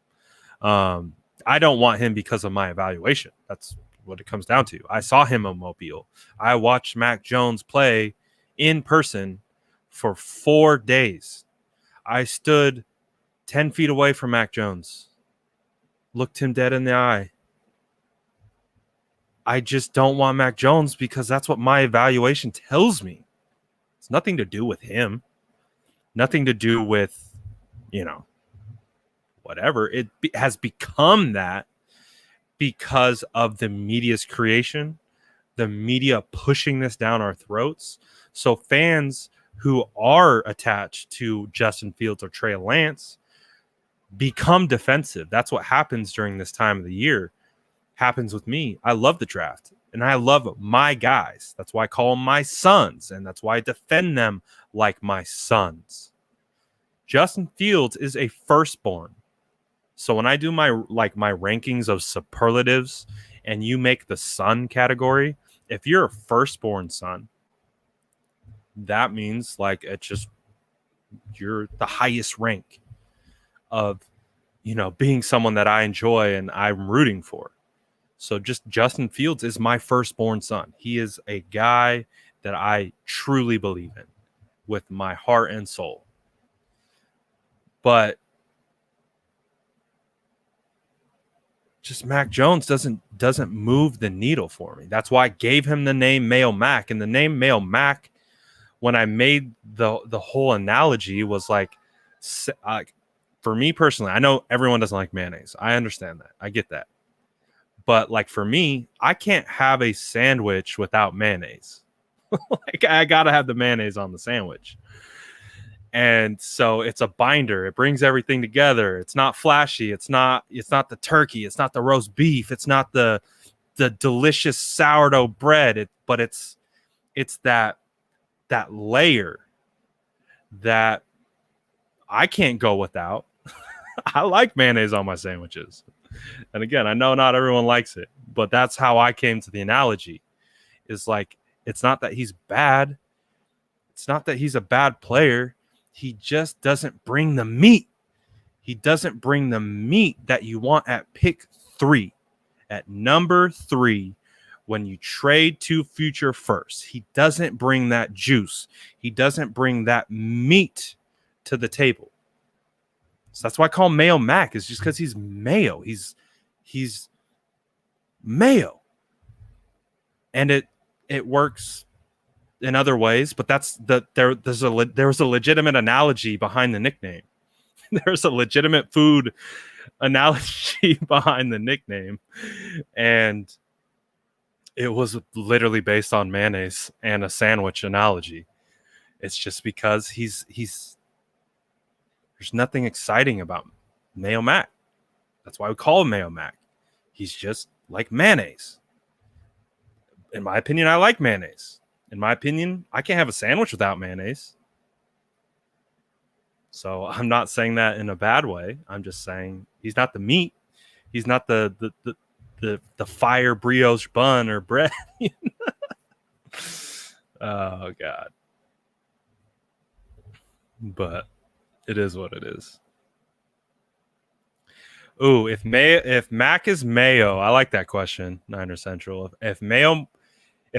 I don't want him because of my evaluation. That's what it comes down to. I saw him in Mobile. I watched Mac Jones play in person for 4 days. I stood 10 feet away from Mac Jones, looked him dead in the eye. I just don't want Mac Jones because that's what my evaluation tells me. It's nothing to do with him. Nothing to do with, whatever. It has become that because of the media's creation, the media pushing this down our throats. So fans who are attached to Justin Fields or Trey Lance become defensive. That's what happens during this time of the year. Happens with me. I love the draft and I love my guys. That's why I call them my sons, and that's why I defend them like my sons. Justin Fields is a firstborn. So when I do my rankings of superlatives and you make the son category, if you're a firstborn son, that means like it's just you're the highest rank of, you know, being someone that I enjoy and I'm rooting for. So just Justin Fields is my firstborn son. He is a guy that I truly believe in with my heart and soul. But just Mac Jones doesn't move the needle for me. That's why I gave him the name Mayo Mac. And the name Mayo Mac, when I made the whole analogy, was like, for me personally, I know everyone doesn't like mayonnaise. I understand that. I get that. But like for me, I can't have a sandwich without mayonnaise. Like I gotta have the mayonnaise on the sandwich. And so it's a binder. It brings everything together. It's not flashy. It's not the turkey. It's not the roast beef. It's not the delicious sourdough bread. But it's that layer that I can't go without. I like mayonnaise on my sandwiches. And again, I know not everyone likes it, but that's how I came to the analogy. Is like, it's not that he's bad. It's not that he's a bad player. He just doesn't bring the meat. He doesn't bring the meat that you want at pick 3. At number 3, when you trade to future first, he doesn't bring that juice. He doesn't bring that meat to the table. So that's why I call him Mayo Mac, is just because he's mayo. He's mayo. And it works in other ways, but there was a legitimate analogy behind the nickname. There's a legitimate food analogy behind the nickname, and it was literally based on mayonnaise and a sandwich analogy. It's just because he's there's nothing exciting about Mayo Mac. That's why we call him Mayo Mac. He's just like mayonnaise. In my opinion, I like mayonnaise. In my opinion, I can't have a sandwich without mayonnaise. So I'm not saying that in a bad way. I'm just saying he's not the meat. He's not the fire brioche bun or bread. Oh God. But it is what it is. Ooh, if Mac is mayo, I like that question. Niner Central. If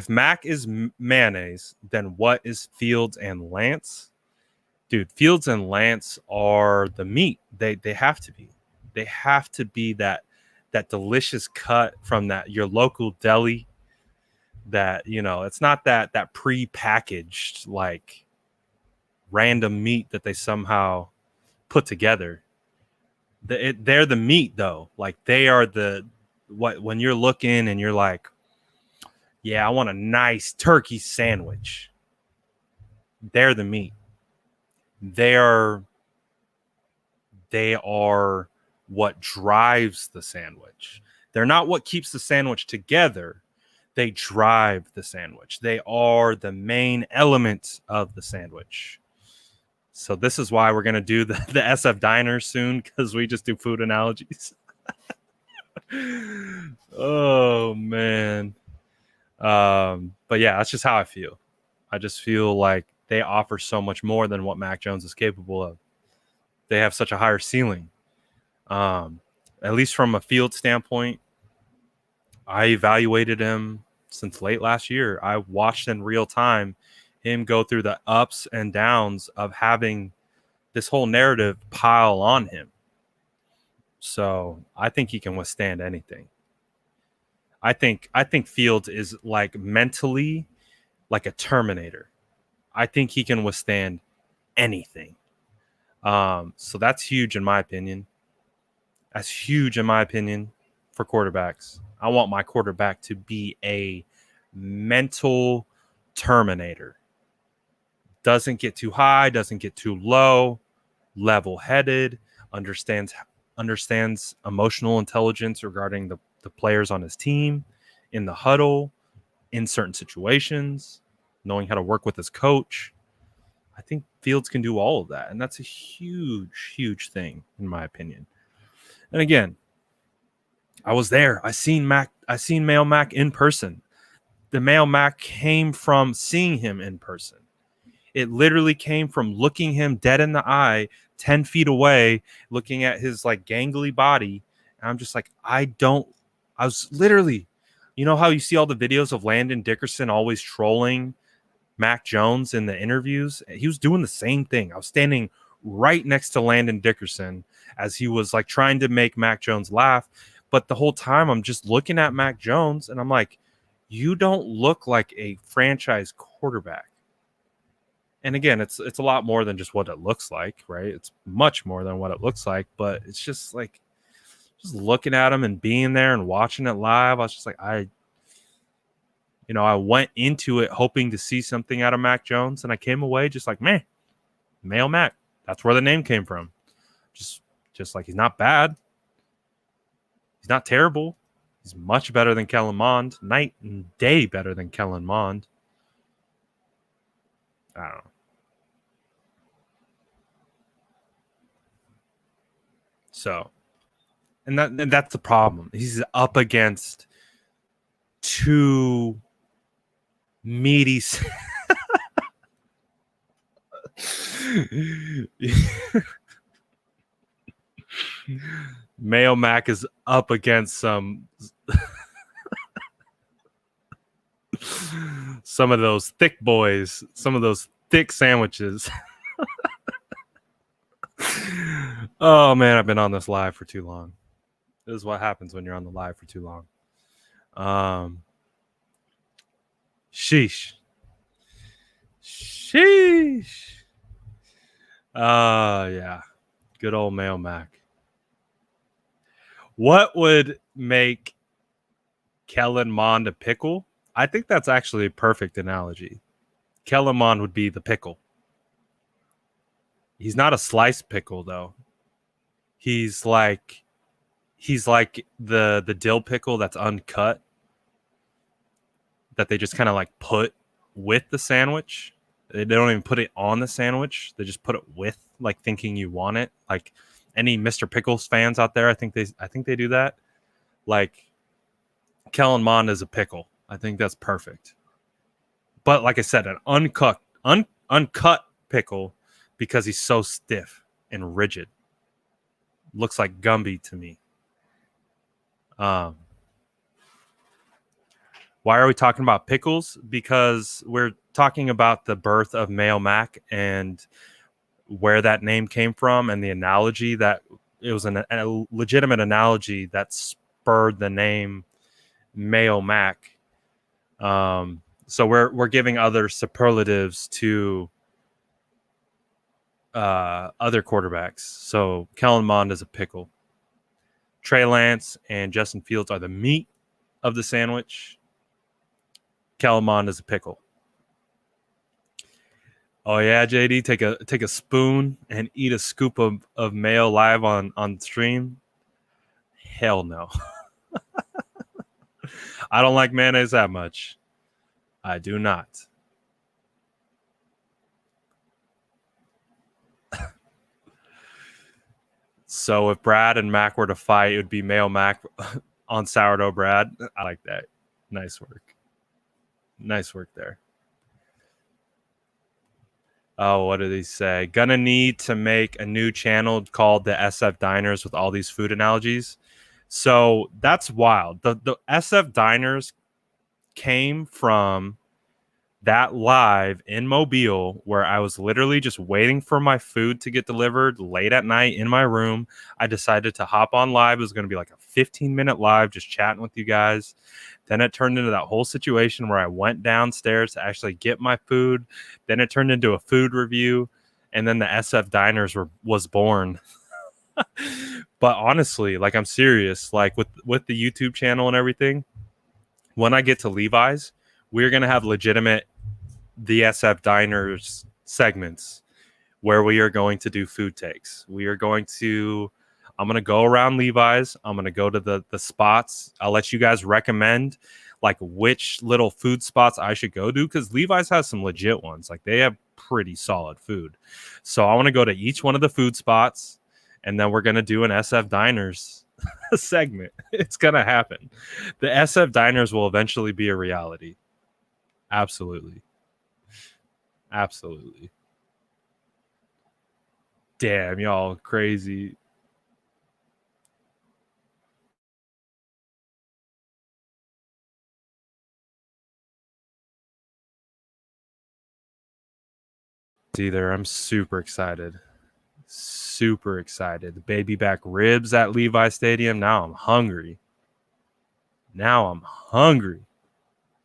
Mac is mayonnaise, then what is Fields and Lance? Dude, Fields and Lance are the meat. They have to be. They have to be that delicious cut from your local deli. That, you know, it's not that pre-packaged like random meat that they somehow put together. They're the meat though. Like they are when you're looking and you're like, yeah, I want a nice turkey sandwich. They're the meat. They are what drives the sandwich. They're not what keeps the sandwich together. They drive the sandwich. They are the main element of the sandwich. So this is why we're going to do the SF Diners soon, because we just do food analogies. Oh, man. But yeah, that's just how I feel. I just feel like they offer so much more than what Mac Jones is capable of. They have such a higher ceiling. At least from a field standpoint, I evaluated him since late last year. I watched in real time him go through the ups and downs of having this whole narrative pile on him. So I think he can withstand anything. I think Fields is like mentally like a Terminator. I think he can withstand anything. So that's huge in my opinion. That's huge in my opinion for quarterbacks. I want my quarterback to be a mental terminator. Doesn't get too high, doesn't get too low, level-headed, understands emotional intelligence regarding the players on his team, in the huddle, in certain situations, knowing how to work with his coach. I think Fields can do all of that, and that's a huge, huge thing, in my opinion. And again, I was there. I seen Mayo Mac in person. The Mayo Mac came from seeing him in person. It literally came from looking him dead in the eye, 10 feet away, looking at his like gangly body. And I'm just like, I was literally, you know how you see all the videos of Landon Dickerson always trolling Mac Jones in the interviews? He was doing the same thing. I was standing right next to Landon Dickerson as he was like trying to make Mac Jones laugh. But the whole time I'm just looking at Mac Jones and I'm like, you don't look like a franchise quarterback. And again, it's a lot more than just what it looks like, right? It's much more than what it looks like, but it's just like, just looking at him and being there and watching it live, I was just like, I went into it hoping to see something out of Mac Jones, and I came away just like, man, Mayo Mac. That's where the name came from. Just like, he's not bad. He's not terrible. He's much better than Kellen Mond. Night and day better than Kellen Mond. I don't know. So, and that's the problem. He's up against two meaty. Mayo Mac is up against some of those thick boys, some of those thick sandwiches. Oh man, I've been on this live for too long. This is what happens when you're on the live for too long. Sheesh. Yeah. Good old Mayo Mac. What would make Kellen Mond a pickle? I think that's actually a perfect analogy. Kellen Mond would be the pickle. He's not a sliced pickle though. He's like the dill pickle that's uncut, that they just kind of like put with the sandwich. They don't even put it on the sandwich. They just put it with, like, thinking you want it. Like any Mr. Pickles fans out there, I think they do that. Like, Kellen Mond is a pickle. I think that's perfect. But like I said, an uncut pickle, because he's so stiff and rigid. Looks like Gumby to me. Why are we talking about pickles? Because we're talking about the birth of Mayo Mac and where that name came from, and the analogy that it was a legitimate analogy that spurred the name Mayo Mac. So we're giving other superlatives to other quarterbacks. So Kellen Mond is a pickle. Trey Lance and Justin Fields are the meat of the sandwich. Kellen Mond is a pickle. Oh yeah, JD, take a spoon and eat a scoop of mayo live on stream. Hell no. I don't like mayonnaise that much. I do not. So if Brad and Mac were to fight, it would be Mayo Mac on sourdough Brad. I like that. Nice work. Nice work there. Oh, what did he say? Gonna need to make a new channel called the SF Diners with all these food analogies. So that's wild. The SF Diners came from that live in Mobile where I was literally just waiting for my food to get delivered late at night in my room. I decided to hop on live. It was going to be like a 15-minute live, just chatting with you guys. Then it turned into that whole situation where I went downstairs to actually get my food. Then it turned into a food review. And then the SF Diners was born. But honestly, like, I'm serious. Like with the YouTube channel and everything, when I get to Levi's, we're going to have legitimate the SF Diners segments where we are going to do food takes. I'm going to go around Levi's. I'm going to go to the spots. I'll let you guys recommend like which little food spots I should go to, because Levi's has some legit ones. Like they have pretty solid food. So I want to go to each one of the food spots, and then we're going to do an SF Diners segment. It's going to happen. The SF Diners will eventually be a reality. Absolutely. Absolutely. Damn, y'all crazy. Either I'm super excited. Super excited. The baby back ribs at Levi Stadium. Now I'm hungry.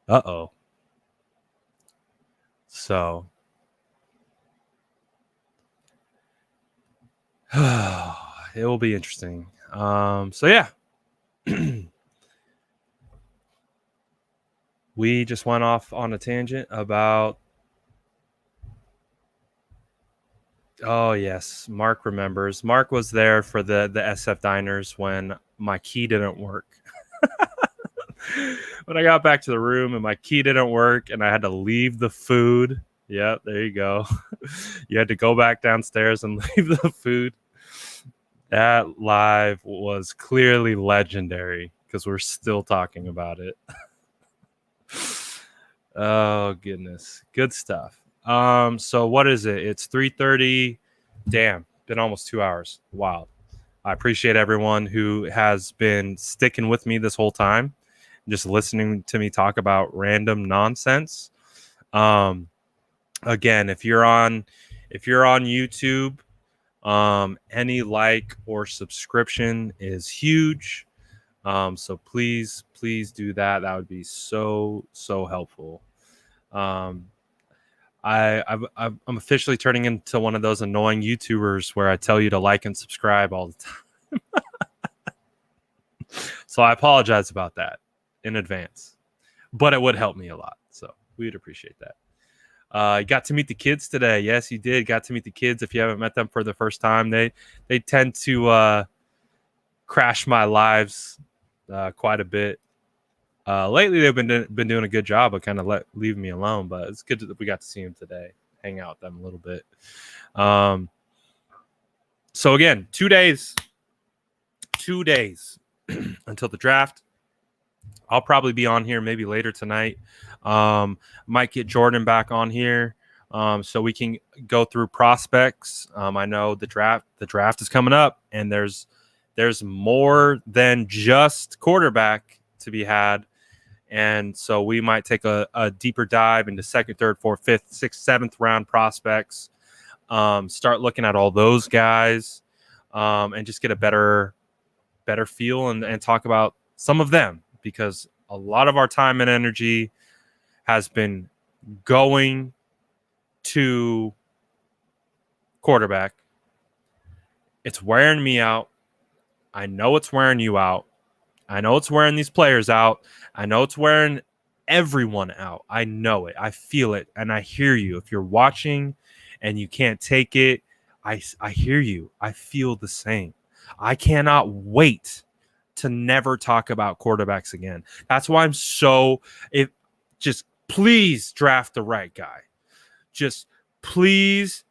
Uh-oh. So it will be interesting. So yeah. We just went off on a tangent about, oh yes, Mark remembers. Mark was there for the SF Diners when my key didn't work. When I got back to the room and my key didn't work and I had to leave the food. Yeah, there you go. You had to go back downstairs and leave the food. That live was clearly legendary because we're still talking about it. Oh goodness, good stuff. So what is it? It's 3:30. Damn, been almost 2 hours. Wild. I appreciate everyone who has been sticking with me this whole time, just listening to me talk about random nonsense. Again, if you're on YouTube, any like or subscription is huge. So please do that. That would be so helpful. I'm officially turning into one of those annoying YouTubers where I tell you to like and subscribe all the time. So I apologize about that in advance, but it would help me a lot. So we'd appreciate that. You got to meet the kids today. Yes, you did. Got to meet the kids. If you haven't met them for the first time, they tend to crash my lives quite a bit. Lately, they've been doing a good job of kind of leaving me alone, but it's good that we got to see them today, hang out with them a little bit. So again, 2 days until the draft. I'll probably be on here maybe later tonight. Might get Jordan back on here so we can go through prospects. I know the draft is coming up, and there's more than just quarterback to be had. And so we might take a deeper dive into second, third, fourth, fifth, sixth, seventh round prospects. Start looking at all those guys and just get a better feel and talk about some of them, because a lot of our time and energy has been going to quarterback. It's wearing me out. I know it's wearing you out. I know it's wearing these players out. I know it's wearing everyone out. I know it. I feel it. And I hear you. If you're watching and you can't take it, I hear you. I feel the same. I cannot wait to never talk about quarterbacks again. That's why I'm just please draft the right guy. Just please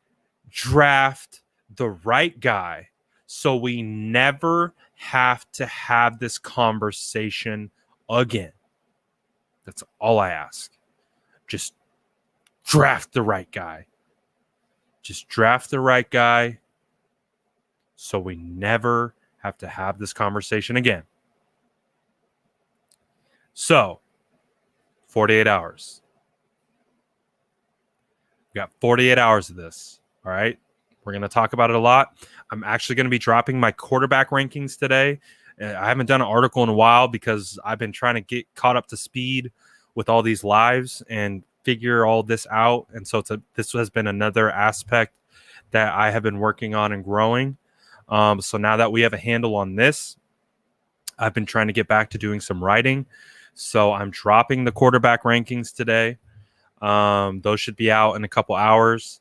draft the right guy so we never have to have this conversation again. That's all I ask. Just draft the right guy. Just draft the right guy so we never have to have this conversation again. So, 48 hours. We got 48 hours of this. All right. We're going to talk about it a lot. I'm actually going to be dropping my quarterback rankings today. I haven't done an article in a while because I've been trying to get caught up to speed with all these lives and figure all this out. And so this has been another aspect that I have been working on and growing. So now that we have a handle on this, I've been trying to get back to doing some writing So I'm dropping the quarterback rankings today. Those should be out in a couple hours.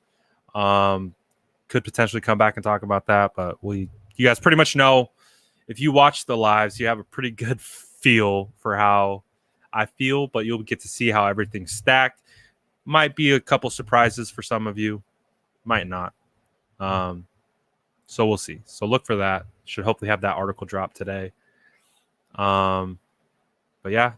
Could potentially come back and talk about that, but you guys pretty much know. If you watch the lives, you have a pretty good feel for how I feel, but you'll get to see how everything's stacked. Might be a couple surprises for some of you, might not. So we'll see. So look for that. Should hopefully have that article drop today. But yeah.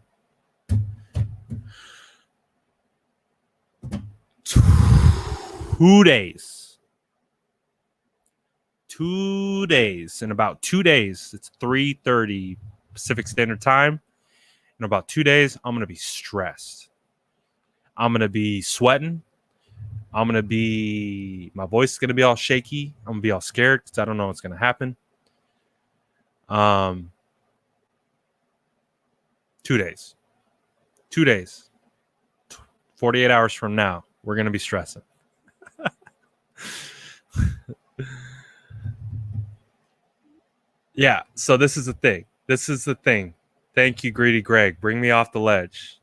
2 days. 2 days. In about 2 days, it's 3:30 Pacific Standard Time. In about 2 days, I'm going to be stressed. I'm going to be sweating. My voice is going to be all shaky. I'm going to be all scared because I don't know what's going to happen. 2 days. 2 days. 48 hours from now, we're going to be stressing. Yeah, so this is the thing. Thank you, Greedy Greg. Bring me off the ledge.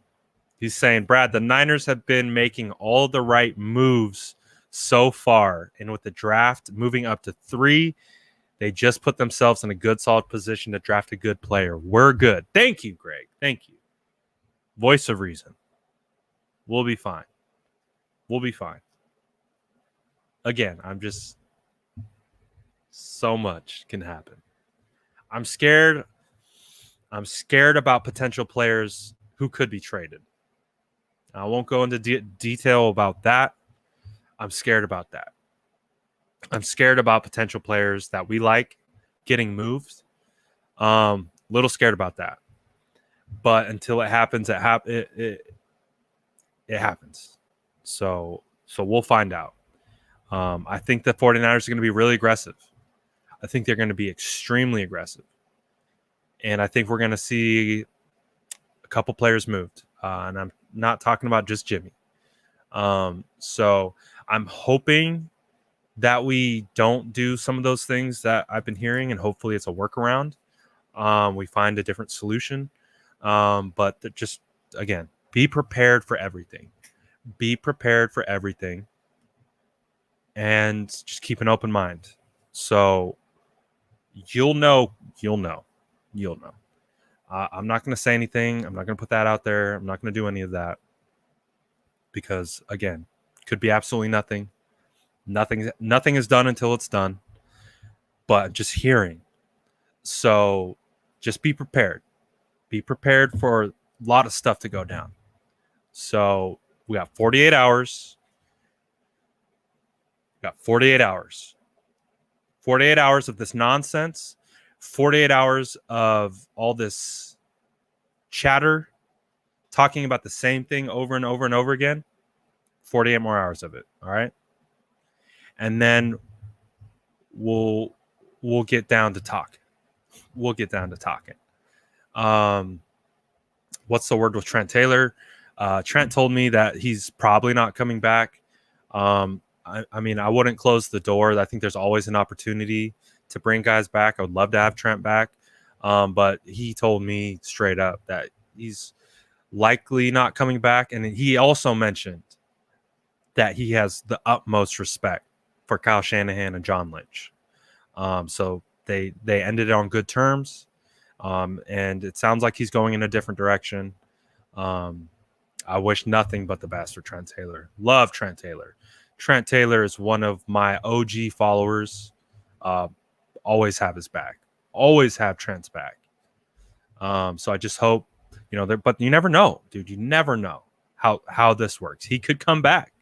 He's saying, Brad, the Niners have been making all the right moves so far. And with the draft moving up to 3, they just put themselves in a good, solid position to draft a good player. We're good. Thank you, Greg. Thank you. Voice of reason. We'll be fine. We'll be fine. Again, so much can happen. I'm scared about potential players who could be traded. I won't go into detail about that. I'm scared about that. I'm scared about potential players that we like getting moved. Little scared about that. But until it happens, it happens. So we'll find out. I think the 49ers are going to be really aggressive. I think they're going to be extremely aggressive. And I think we're going to see a couple players moved. And I'm not talking about just Jimmy. So I'm hoping that we don't do some of those things that I've been hearing, and hopefully it's a workaround. We find a different solution. But just, again, be prepared for everything. Be prepared for everything. And just keep an open mind. So you'll know. I'm not going to say anything. I'm not going to put that out there. I'm not going to do any of that. Because, again, could be absolutely nothing. Nothing is done until it's done. But just hearing. So just be prepared. Be prepared for a lot of stuff to go down. So we got 48 hours. 48 hours. 48 hours of this nonsense. 48 hours of all this chatter, talking about the same thing over and over and over again. 48 more hours of it. All right. And then we'll get down to talk. We'll get down to talking. What's the word with Trent Taylor? Trent told me that he's probably not coming back. I mean, I wouldn't close the door. I think there's always an opportunity to bring guys back. I would love to have Trent back. But he told me straight up that he's likely not coming back. And he also mentioned that he has the utmost respect for Kyle Shanahan and John Lynch. So they ended it on good terms. And it sounds like he's going in a different direction. I wish nothing but the best for Trent Taylor. Love Trent Taylor. Trent Taylor is one of my OG followers. Always have his back. Always have Trent's back. So I just hope, but you never know, dude. You never know how this works. He could come back.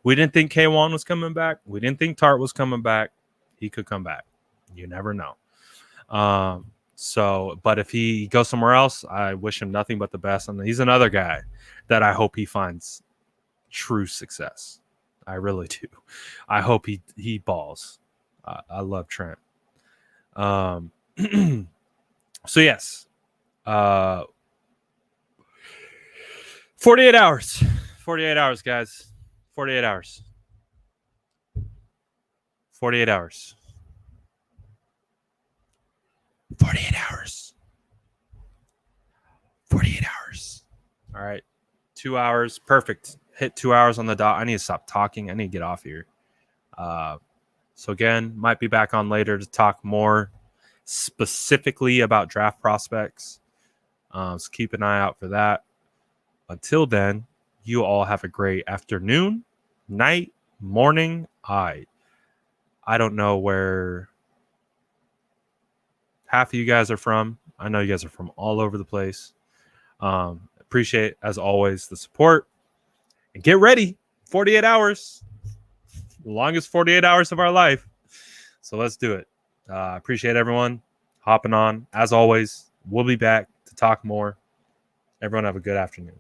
We didn't think K1 was coming back. We didn't think Tart was coming back. He could come back. You never know. But if he goes somewhere else, I wish him nothing but the best. And he's another guy that I hope he finds true success. I really do. I hope he balls. I love Trent. So yes, 48 hours. 48 hours, guys. 48 hours. 48 hours. 48 hours. 48 hours. All right. 2 hours. Perfect. Hit 2 hours on the dot. I need to stop talking. I need to get off here. So again, might be back on later to talk more specifically about draft prospects. So keep an eye out for that. Until then, you all have a great afternoon, night, morning. I don't know where half of you guys are from. I know you guys are from all over the place. Appreciate, as always, the support. And get ready. 48 hours. The longest 48 hours of our life. So let's do it. Appreciate everyone hopping on. As always, we'll be back to talk more. Everyone have a good afternoon.